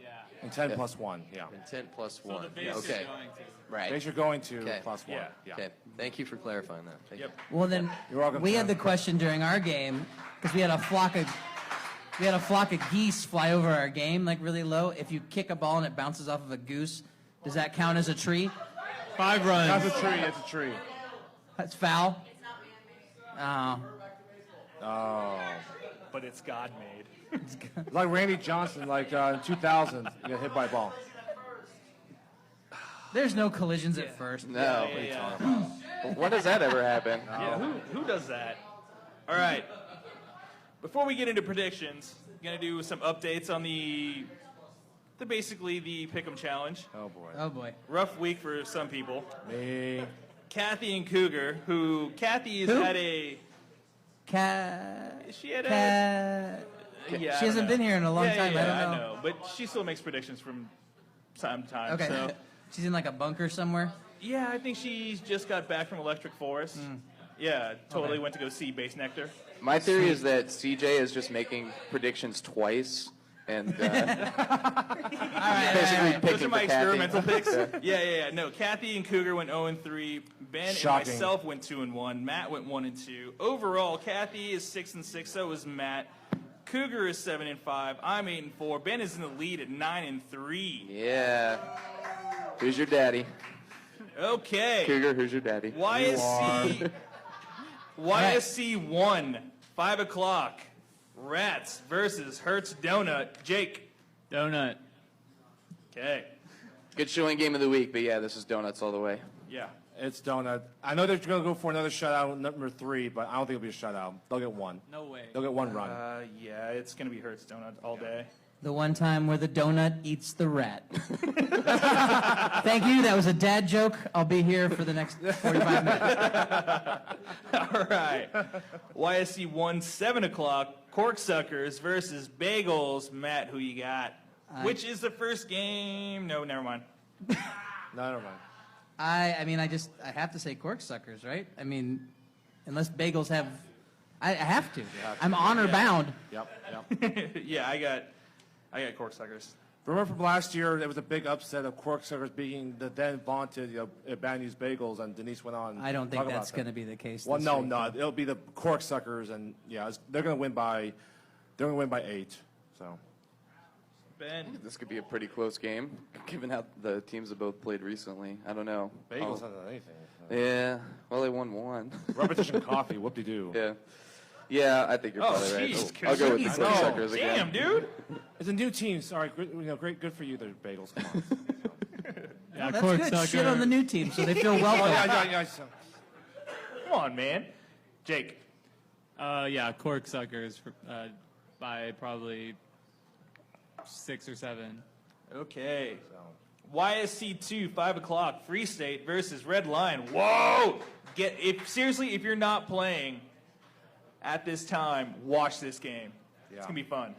And 10 plus 1, yeah. And 10 plus So 1. the base Okay. is going to. Right. Base you're going to Okay. plus 1. Yeah. Okay. Thank you for clarifying that. Thank you. Well, then You're welcome, we had Tim. the question during our game because we had a flock of geese fly over our game like really low. If you kick a ball and it bounces off of a goose, does that count as a tree? 5 runs. That's a tree. It's a tree. That's foul. Oh, Oh. But it's God-made. Like Randy Johnson, like in 2000, he got hit by a ball. there's no collisions at first. No. Yeah. When does that ever happen? Yeah, who does that? All right. Before we get into predictions, I'm gonna do some updates on basically the Pick'em Challenge. Oh, boy. Oh boy. Rough week for some people. Me. Kathy and Cougar, Kathy has Who? had a she had a yeah, She I don't hasn't know. been here in a long Yeah, time. Yeah, I don't know. but she still makes predictions from time to time. Okay. So She's in like a bunker somewhere. yeah, I think she's just got back from Electric Forest. Yeah, totally Okay. went to go see Base Nectar. My theory is that CJ is just making predictions twice and basically picking Those are my for Kathy. experimental picks. Yeah. No, Kathy and Cougar went 0-3. Ben Shocking. and myself went 2-1. Matt went 1-2. Overall, Kathy is 6-6. So is Matt. Cougar is 7-5. I'm 8-4. Ben is in the lead at 9-3. Yeah. Who's your daddy? Okay. Cougar, who's your daddy? YSC 1, 5 o'clock. Rats versus Hertz Donut. Jake. Donut. Okay. Good showing game of the week, but yeah, this is donuts all the way. Yeah. It's Donut. I know they're going to go for another shutout, number 3, but I don't think it'll be a shutout. They'll get one. No way. They'll get one run. Yeah, it's going to be Hertz Donut all day. The one time where the donut eats the rat. Thank you. That was a dad joke. I'll be here for the next 45 minutes. All right. YSC 1, 7 o'clock. Corksuckers versus Bagels. Matt, who you got? Which is the first game? No, never mind. No, never mind. I mean, I have to say corksuckers, right? I mean, unless bagels have, I have to. I'm honor bound. Yep. Yeah, I got Corksuckers. Remember from last year, there was a big upset of Corksuckers beating the then vaunted Bad News Bagels, and Denise went on. I don't to think talk that's about going to them. be the case. Well, this no, week. no, it'll be the Corksuckers, and yeah, they're going to win by 8. So Ben. This could be a pretty close game, given how the teams have both played recently. I don't know. Bagels hasn't done anything. Yeah, well, they won one. Repetition coffee, whoop-de-doo. Yeah. Yeah, I think you're probably right. jeez, I'll go with the jeez, Corksuckers again. Damn, dude. It's a new team. Sorry, great for you, there, Bagels. Come on. Yeah, That's good. Shit on the new team, so they feel welcome. yeah. Come on, man. Jake. Yeah, Corksuckers by probably 6 or 7. Okay. YSC 2, 5 o'clock. Free State versus Red Lion. Whoa! Seriously, if you're not playing at this time, watch this game. It's going to be fun.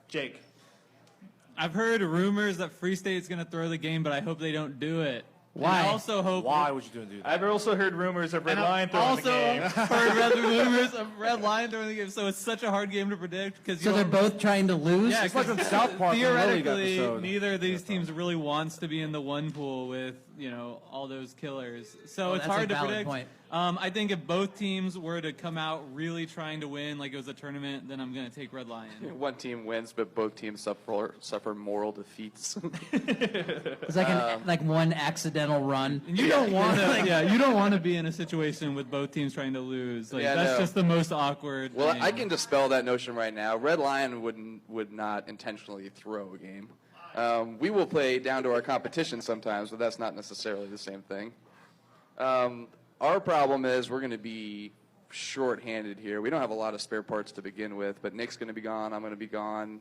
Jake. I've heard rumors that Free State's going to throw the game, but I hope they don't do it. Why? And I also hope. Why would you do that? I've also heard rumors of Red And Lion I've throwing also the game. heard rumors of Red Lion throwing the game, so it's such a hard game to predict because So they're both trying to lose? Yeah, It's like from South Park. theoretically, episode. neither of these teams really wants to be in the one pool with all those killers. So Oh, it's that's a hard to valid predict. point. I think if both teams were to come out really trying to win, like it was a tournament, then I'm going to take Red Lion. One team wins, but both teams suffer moral defeats. It's like one accidental run. And you don't want to, you don't want to be in a situation with both teams trying to lose. Like Yeah, that's no. just the most awkward. Well, thing. I can dispel that notion right now. Red Lion would not intentionally throw a game. We will play down to our competition sometimes, but that's not necessarily the same thing. Our problem is we're going to be short-handed here. We don't have a lot of spare parts to begin with, but Nick's going to be gone. I'm going to be gone.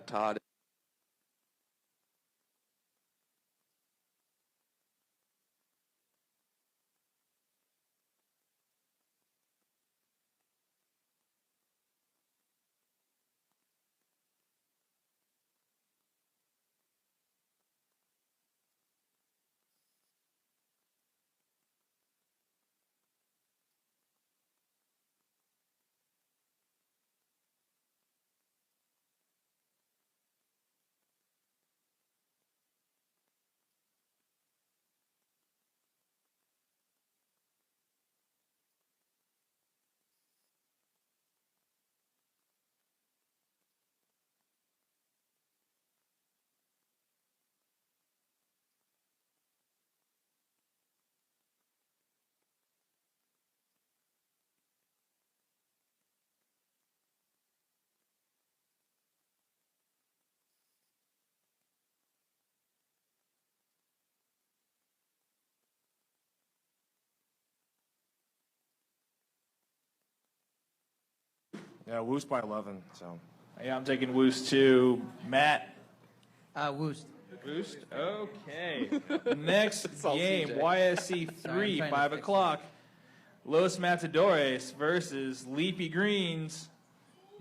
Todd Yeah, Woos by 11. So. Yeah, I'm taking Woost too. Matt. Woost. Woost. Okay. Next all game, CJ. YSC 3, Sorry, I'm trying to 5 fix o'clock. Los Matadores versus Leafy Greens.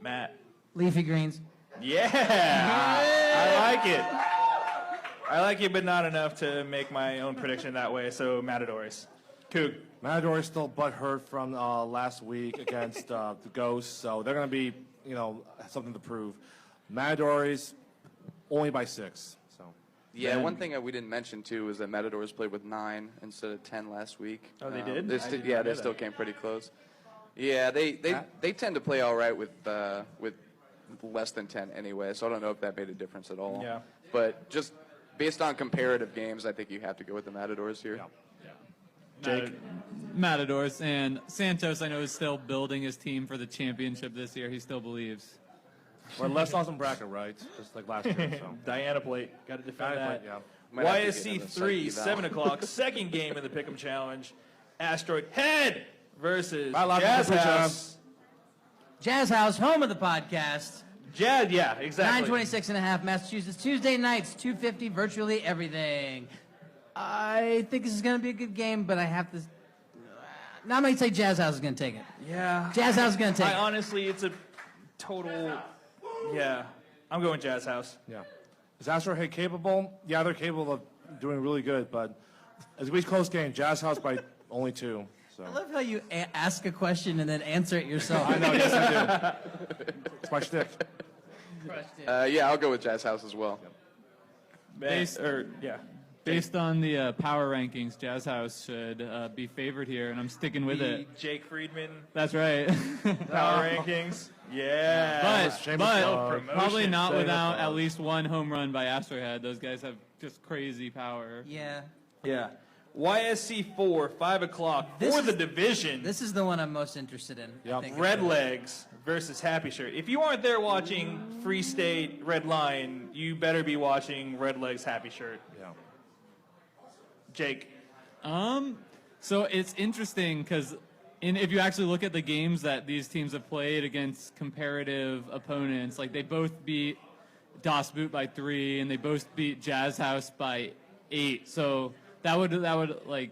Matt. Leafy Greens. Yeah, I like it. I like it, but not enough to make my own prediction that way. So Matadores. Coog. Matador still butthurt from last week against the Ghosts, so they're going to be, something to prove. Matadors only by 6. So. Yeah, one thing that we didn't mention too is that Matadors played with 9 instead of 10 last week. Oh, they did? They I did not yeah, know they that. still came pretty close. Yeah, they tend to play all right with less than 10 anyway, so I don't know if that made a difference at all. Yeah. But just based on comparative games, I think you have to go with the Matadors here. Yeah. Jake. Matadors. And Santos, I know, is still building his team for the championship this year. He still believes. We're less awesome bracket, right? Just like last year. So. Diana Plate. Got to defend Diana that. Plate, yeah. Might have to get YSC another 3, psych eval. 7 o'clock. Second game in the Pick'em Challenge. Asteroid Head versus Bye, Lobby Jazz Kapucha. House. Jazz House, home of the podcast. Jazz, yeah, exactly. 926.5 Massachusetts, Tuesday nights, 250, virtually everything. I think this is going to be a good game, but I have to. Now I'm going to say Jazz House is going to take it. Yeah. Jazz House is going to take it. Honestly, it's a total. Yeah. I'm going Jazz House. Yeah. Is Asteroid capable? Yeah, they're capable of doing really good, but it's a close game. Jazz House by only 2. So. I love how you ask a question and then answer it yourself. I know, yes I do. It's my shtick. Yeah, I'll go with Jazz House as well. Based on the power rankings, Jazz House should be favored here, and I'm sticking with it. Jake Friedman That's right. power rankings. Yeah. but probably not Shameless without plug. at least one home run by Asteroid. Those guys have just crazy power. Yeah. Yeah. YSC 4, 5 o'clock This for is- the division. This is the one I'm most interested in. I Yep. think. Red Legs versus Happy Shirt. If you aren't there watching Free State Red Lion, you better be watching Red Legs Happy Shirt. Yeah. Jake. So it's interesting because if you actually look at the games that these teams have played against comparative opponents, like they both beat Das Boot by 3 and they both beat Jazz House by 8. So that would like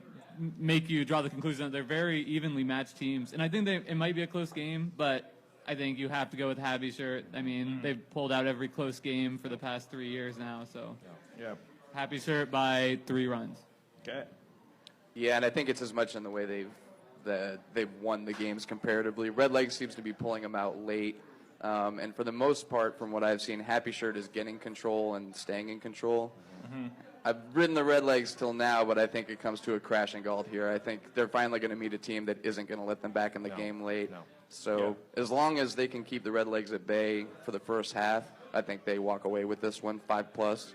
make you draw the conclusion that they're very evenly matched teams. And I think it might be a close game, but I think you have to go with Happy Shirt. I mean, they've pulled out every close game for the past 3 years now. So Yeah. Happy Shirt by 3 runs. Okay. Yeah, and I think it's as much in the way they've won the games comparatively. Red Leg seems to be pulling them out late, and for the most part, from what I've seen, Happy Shirt is getting control and staying in control. Mm-hmm. I've ridden the Red Legs till now, but I think it comes to a crashing halt here. I think they're finally going to meet a team that isn't going to let them back in the game late. No. So as long as they can keep the Red Legs at bay for the first half, I think they walk away with this one 5+.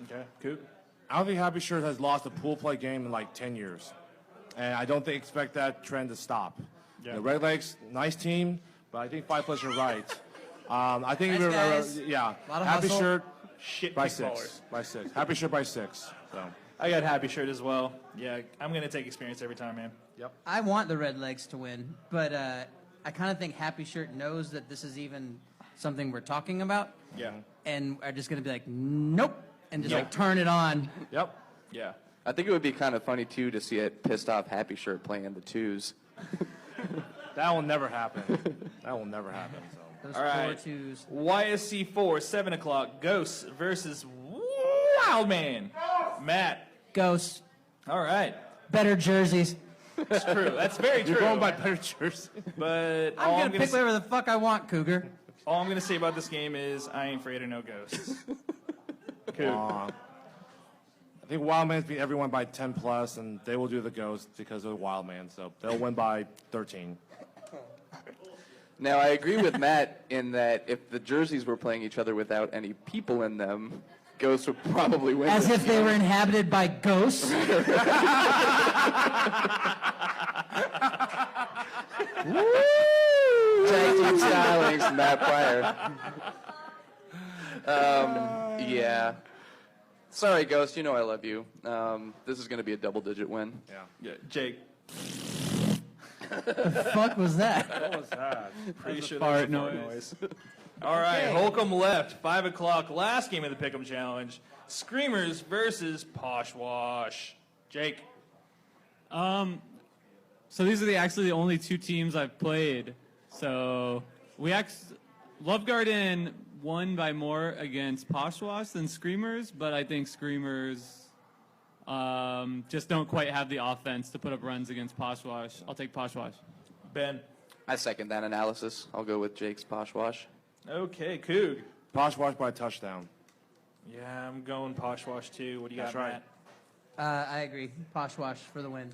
Okay. Cool. I don't think Happy Shirt has lost a pool play game in like 10 years. And I don't expect that trend to stop. Yeah. The Red Legs, nice team, but I think 5+, you're right. I think Nice guys. yeah. Lot of Happy hustle. Shirt Shit by kickballers. 6. By 6. Happy Shirt by 6. So. I got Happy Shirt as well. Yeah, I'm going to take experience every time, man. I want the Red Legs to win, but I kind of think Happy Shirt knows that this is even something we're talking about, Yeah. and are just going to be like, nope, and just Nope. like turn it on. Yep. Yeah. I think it would be kind of funny, too, to see a pissed off Happy Shirt playing in the 2s. That will never happen. That will never happen. So. Those All right. 4-2s. YSC 4, 7 o'clock. Ghosts versus Wildman. Matt. Ghosts, All right. better jerseys. That's true. That's very true. You're going by better jersey. But I'm going to pick whatever the fuck I want, Cougar. all I'm going to say about this game is I ain't afraid of no ghosts. Cool. I think Wildman's beat everyone by 10+, and they will do the Ghost because of the Wildman. So they'll win by 13. Now, I agree with Matt in that if the jerseys were playing each other without any people in them, Ghosts would probably win. As this if they game. were inhabited by ghosts. Tag team stylings and Matt Pryor. Yeah. Sorry, Ghost. You know I love you. This is going to be a double-digit win. Yeah. Yeah, Jake. The fuck was that? What was that? Pretty sure fart that was a noise. All right, Okay. Holcomb left. 5 o'clock. Last game of the Pick'em Challenge. Screamers versus Poshwash. Jake. So these are actually the only two teams I've played. So Love Garden won by more against Poshwash than Screamers, but I think Screamers just don't quite have the offense to put up runs against Poshwash. I'll take Poshwash. Ben. I second that analysis. I'll go with Jake's Poshwash. Okay, Coog. Poshwash by a touchdown. Yeah, I'm going Poshwash too. What do you got, That's right. Matt? I agree. Poshwash for the win.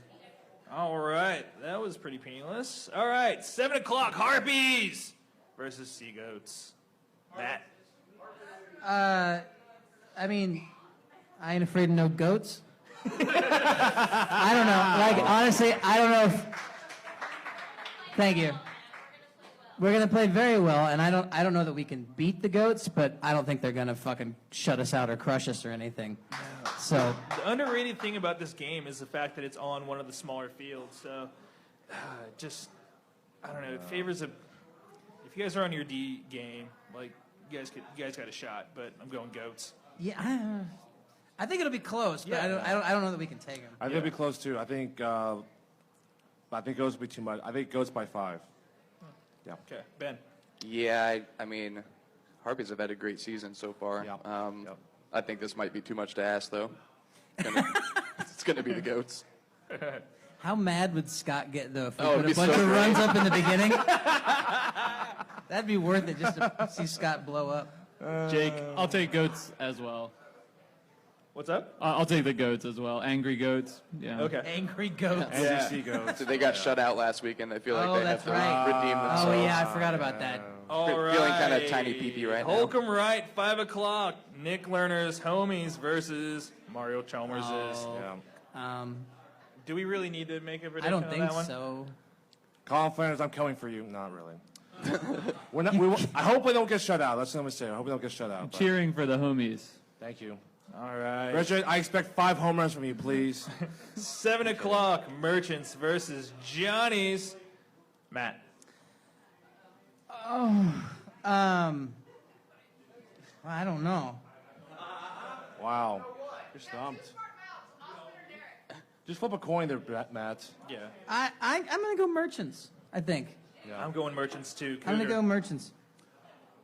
All right, that was pretty painless. All right, 7 o'clock. Harpies versus Sea Goats. Matt. I mean, I ain't afraid of no goats. I don't know. Like, honestly, I don't know if... Thank you. We're going to play very well, and I don't know that we can beat the goats, but I don't think they're going to fucking shut us out or crush us or anything. So... The underrated thing about this game is the fact that it's on one of the smaller fields. So, I don't know. It favors a... If you guys are on your D game, like, you guys got a shot, but I'm going Goats. Yeah, I think it'll be close, but Yeah. I don't know that we can take them. I think it'll be close too. I think goats will be too much. I think goats by 5. Yeah. Okay, Ben. Yeah, I mean, Harpies have had a great season so far. Yep. Yep. I think this might be too much to ask, though. It's going to be the goats. How mad would Scott get, though, if we Oh, put it'd a be bunch so of great. runs up in the beginning? That'd be worth it just to see Scott blow up. Jake. I'll take goats as well. What's up? I'll take the goats as well. Angry goats. Yeah. Okay. Angry goats. NBC goats. So they got shut out last week, and they feel like Oh, they that's have to right. redeem themselves. Oh, yeah, I forgot about that. All right. Feeling kind of tiny pee-pee right now. Holcomb right, 5 o'clock. Nick Lerner's homies versus Mario Chalmers'. Oh. Yeah. Do we really need to make a I prediction don't on think that one? so. Colin Flanders, I'm coming for you. Not really. I hope we don't get shut out. That's what I'm going to say. I hope we don't get shut out. but- Cheering for the homies. Thank you. All right. Richard, I expect 5 home runs from you, please. 7 o'clock. Merchants versus Johnny's. Matt. I don't know. Wow. You're stumped. Just flip a coin there, Matt. Yeah. I'm going to go Merchants, I think. I'm going Merchants too. I'm going to Cougar. go Merchants.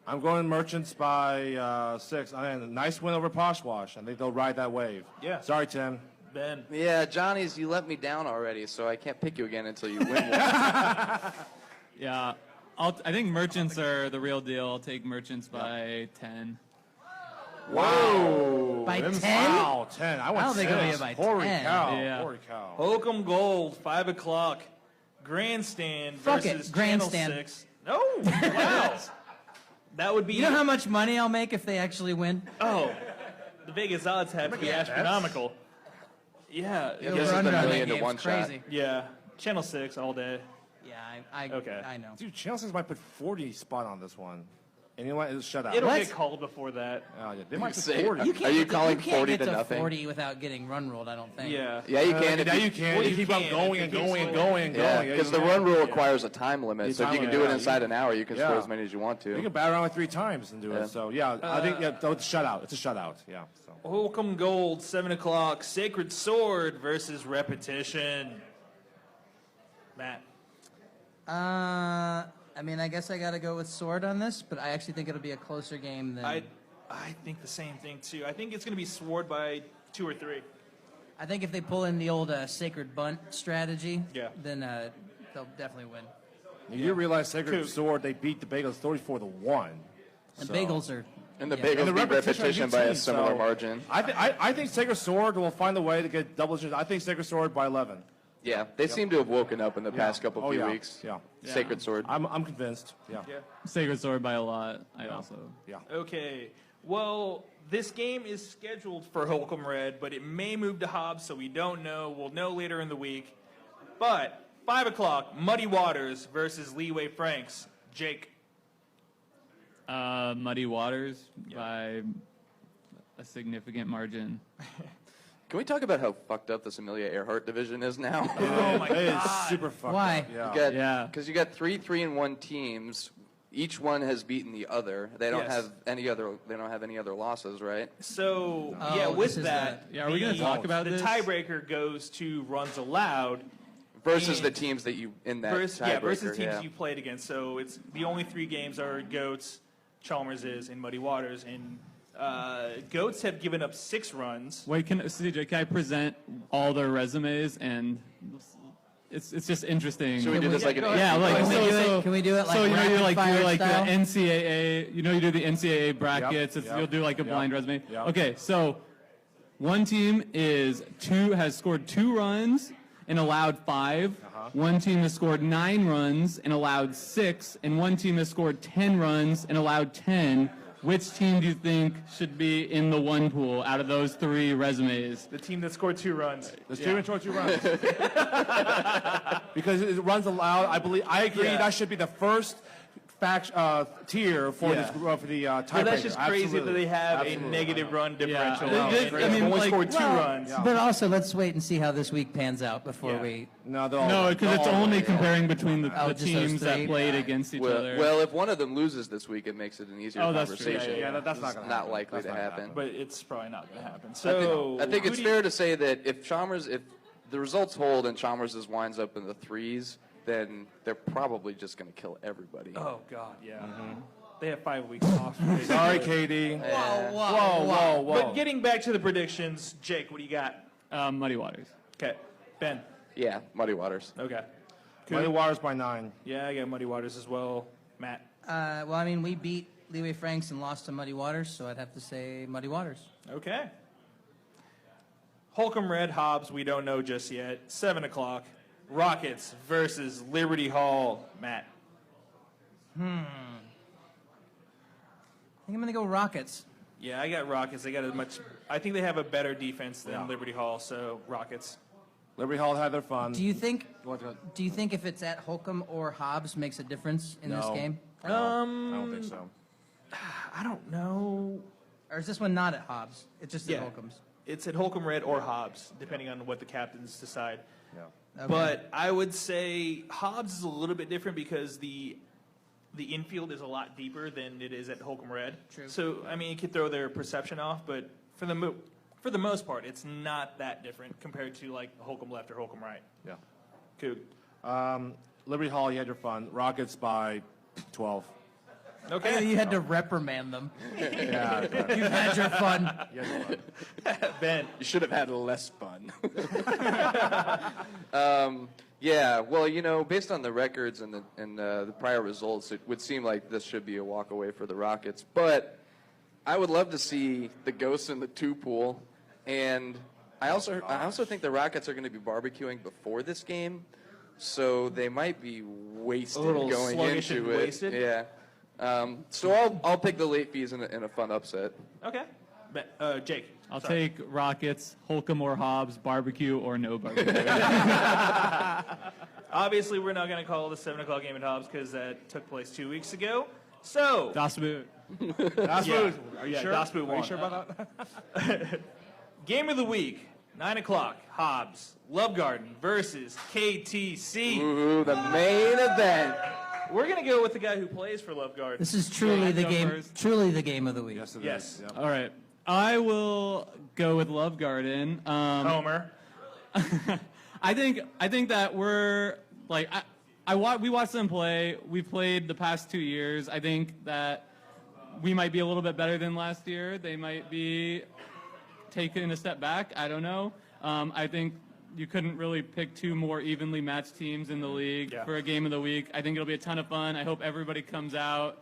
I'm going Merchants by 6. I mean, a nice win over Poshwash. I think they'll ride that wave. Yeah. Sorry, Tim. Ben. Yeah, Johnny's, you let me down already, so I can't pick you again until you win one. Yeah. I think merchants are the real deal. I'll take merchants by 10. Whoa. By Them's- 10? Wow, 10. I went don't think it'll be 6. by Holy 10. cow. Yeah. Holy cow. Holcomb Gold, 5 o'clock. Grandstand Fuck it, versus Grandstand. Channel 6. No. Wow. That would be. You know how much money I'll make if they actually win? Oh. The Vegas odds have to be astronomical. Yeah. Yeah, The this is the over-under on that million to game's one shot. crazy. Yeah. Channel 6 all day. Yeah, Okay. I know. Dude, Channel 6 might put 40 spot on this one. And you know what? It's shut out. It'll What? get called before that. Oh, yeah. They might put Say- 40. Are you get to- calling can't 40 get to to nothing? 40 without getting run ruled, I don't think. Yeah. Yeah, you can. Now you can. Well, You you keep on can going if and it keeps going and going. going and Yeah, going. because the run rule requires a time limit, The so if you time can do limit, it yeah. inside an hour, you can Yeah. score as many as you want You to. can bat around like 3 times and do Yeah. it. So, yeah, I think it's a shutout. It's a shutout. Yeah. So. Holcomb Gold, 7 o'clock. Sacred Sword versus Repetition. Matt. I mean, I guess I got to go with Sword on this, but I actually think it'll be a closer game than... I think the same thing too. I think it's going to be Sword by 2 or 3. I think if they pull in the old Sacred Bunt strategy, Yeah. then they'll definitely win. You realize Sacred Cool. Sword, they beat the Bagels 34-1. The So- Bagels are... And the yeah. Bagels And the beat Repetition are repetition good by a teams, similar so- margin. I think Sacred Sword will find a way to get double digits. I think Sacred Sword by 11. Yeah, they seem to have woken up in the past couple Oh, few yeah. weeks. Yeah. Sacred Sword. I'm convinced. Yeah. Yeah. Sacred Sword by a lot. I also. Yeah. Okay. Well, this game is scheduled for Holcomb Red, but it may move to Hobbs, so we don't know. We'll know later in the week. But 5 o'clock, Muddy Waters versus Leeway Franks. Jake. Muddy Waters by a significant margin. Can we talk about how fucked up this Amelia Earhart division is now? Oh my God. It is super fucked Why? up. Yeah. Because you got 3-3-1 teams. Each one has beaten the other. They don't Yes. have any other. They don't have any other losses, right? So Oh, yeah, this with is that, Yeah, are we gonna talk about the this? tiebreaker goes to runs allowed Versus And the teams that you in that versus tiebreaker. teams you played against. So it's the only 3 games are Goats, Chalmers is, and Muddy Waters. And Goats have given up 6 runs. Wait, CJ, can I present all their resumes? And it's just interesting. Should we do this like an Yeah, like Can we do it like so you know you rapid fire do like style? the NCAA. You know you do the NCAA brackets. Yep, You'll do like a blind resume. Yep. Okay, so one team has scored 2 runs and allowed 5. One team has scored 9 runs and allowed 6, and one team has scored 10 runs and allowed 10. Which team do you think should be in the 1 pool out of those 3 resumes? The team that scored 2 runs. There's 2 and 2 runs. Because it runs allowed. I agree. Yeah. That should be the first tier for Yeah. the tiebreaker. But that's just crazy Absolutely. that they have Absolutely. a negative run differential. Yeah. and I mean, only like- scored 2 Well, runs. But also, let's wait and see how this week pans out before Yeah. we. No, they're all No, because it's they're all- only comparing between the just those teams that 3? played against each other. Well, if one of them loses this week, it makes it an easier Oh, that's true. conversation. Yeah, that's not going to happen. Not likely That's to not gonna happen. But it's probably not going to happen. So I think who it's do you- fair to say that if the results hold and Chalmers winds up in the 3s, then they're probably just going to kill everybody. Oh God, yeah. They have 5 weeks off. Sorry, Katie. Whoa. But getting back to the predictions, Jake, what do you got? Muddy Waters. Okay, Ben. Yeah, Muddy Waters. Okay. Muddy Waters by 9. Yeah, I got Muddy Waters as well. Matt. Well, I mean, we beat Leeway Franks and lost to Muddy Waters, so I'd have to say Muddy Waters. Okay. Holcomb Red Hobbs, we don't know just yet. 7 o'clock. Rockets versus Liberty Hall. Matt. I think I'm going to go Rockets. Yeah, I got Rockets. I think they have a better defense than Liberty Hall, so Rockets. Liberty Hall had their fun. Do you think if it's at Holcomb or Hobbs makes a difference in this No. game? I don't think so. I don't know. Or is this one not at Hobbs? It's just Yeah. at Holcomb's. It's at Holcomb Red or Hobbs, depending on what the captains decide. Okay. But I would say Hobbs is a little bit different because the infield is a lot deeper than it is at Holcomb Red. True. So I mean, it could throw their perception off, but for the most part, it's not that different compared to like Holcomb Left or Holcomb Right. Yeah. Cool. Liberty Hall, you had your fun. Rockets by 12. Okay. You had to reprimand them. Yeah. You've had your fun. Ben. You should have had less fun. Yeah, well, based on the records and the prior results, it would seem like this should be a walk away for the Rockets. But I would love to see the Ghosts in the 2 pool, and I also think the Rockets are going to be barbecuing before this game, so they might be wasted A little going sluggish into and it. wasted? Yeah. So I'll pick the late fees in a fun upset. Okay. Jake. I'll Sorry. take Rockets, Holcomb or Hobbs, barbecue or no barbecue. Obviously, we're not going to call the 7 o'clock game at Hobbs because that took place 2 weeks ago. So. Das Boot. That's Yeah. what Are you Yeah, sure? Das Boot Are you won. sure about that? Game of the week, 9 o'clock, Hobbs, Love Garden versus KTC. Ooh, the main event. We're going to go with the guy who plays for Love Garden. This is truly the go game. first. Truly the game of the week. Yes, it is. Yes. Yep. All right. I will go with Love Garden. Homer. I think that we're like we watched them play. We've played the past 2 years. I think that we might be a little bit better than last year. They might be taking a step back. I don't know. I think you couldn't really pick 2 more evenly matched teams in the league for a game of the week. I think it'll be a ton of fun. I hope everybody comes out.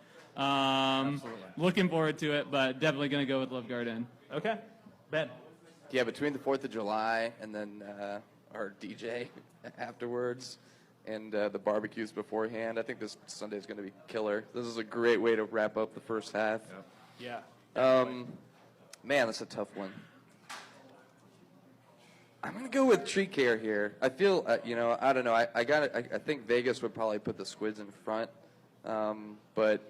Looking forward to it, but definitely going to go with Love Garden. Okay. Ben. Yeah, between the 4th of July and then our DJ afterwards and the barbecues beforehand, I think this Sunday is going to be killer. This is a great way to wrap up the first half. Yeah. Man, that's a tough one. I'm going to go with Tree Care here. I feel, I don't know. I think Vegas would probably put the Squids in front, but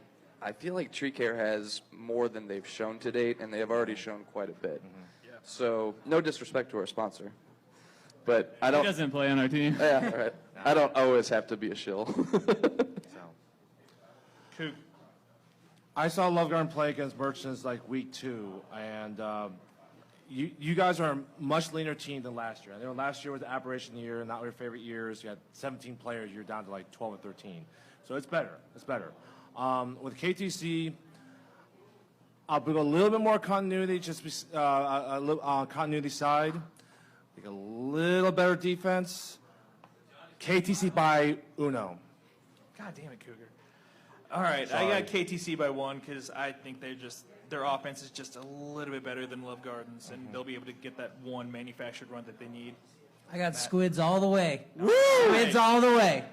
I feel like Tree Care has more than they've shown to date, and they have already shown quite a bit. So no disrespect to our sponsor, but I don't. He doesn't play on our team. Yeah, all right. I don't always have to be a shill. I saw Love Garden play against Merchants like week 2, and you guys are a much leaner team than last year. I know last year was the aberration year, not your favorite years. You had 17 players. You're down to like 12 or 13. So it's better. It's better. With KTC, I'll bring a little bit more continuity, just a little on continuity side. Like a little better defense. KTC by uno. God damn it, Cougar. All right, Sorry. I got KTC by 1 because I think their offense is just a little bit better than Love Gardens, and they'll be able to get that one manufactured run that they need. I got Squids all the way. Woo! Squids all the way.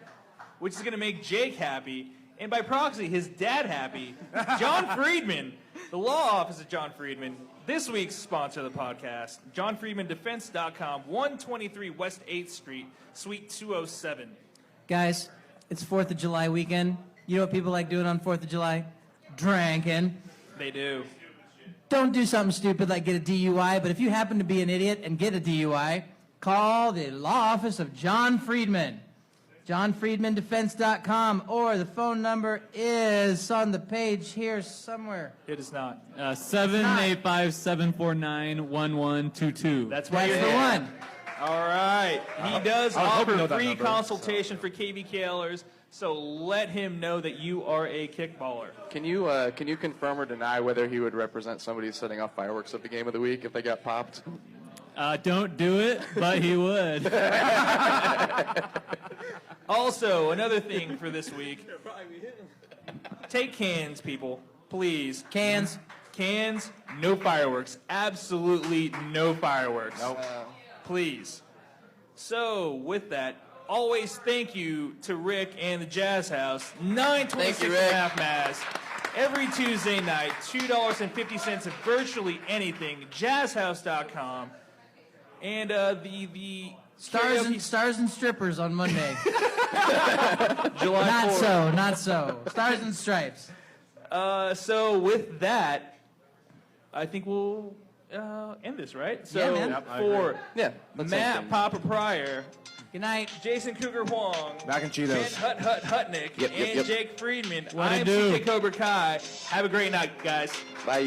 Which is going to make Jake happy, and by proxy, his dad happy. John Friedman, the law office of John Friedman, this week's sponsor of the podcast, JohnFriedmanDefense.com, 123 West 8th Street, Suite 207. Guys, it's 4th of July weekend. You know what people like doing on 4th of July? Drinking. They do. Don't do something stupid like get a DUI, but if you happen to be an idiot and get a DUI, call the law office of John Friedman. JohnFriedmanDefense.com, or the phone number is on the page here somewhere. It is not. 785-749-1122. That's why That's you're the here. one. All right. He does I was hoping to offer know that free number, consultation for KVKLers, so let him know that you are a kickballer. Can you confirm or deny whether he would represent somebody setting off fireworks at the game of the week if they got popped? Don't do it, but he would. Also, another thing for this week. Take cans, people. Please. Cans. Cans, no fireworks. Absolutely no fireworks. Nope. Please. So, with that, always thank you to Rick and the Jazz House. 926 Rick. Half Mass. Every Tuesday night, $2.50 of virtually anything. JazzHouse.com. And the Stars and strippers on Monday. July Not 4th. so, not so. Stars and stripes. So with that, I think we'll end this, right? So Yeah, man. Yep, I for agree. Yeah. let's end Matt things. Papa Pryor, Good night. Jason Cougar Huang, Mac and Ken Cheetos. Hutnick, Yep, and yep. Jake Friedman. What it I'm do? CK Cobra Kai. Have a great night, guys. Bye.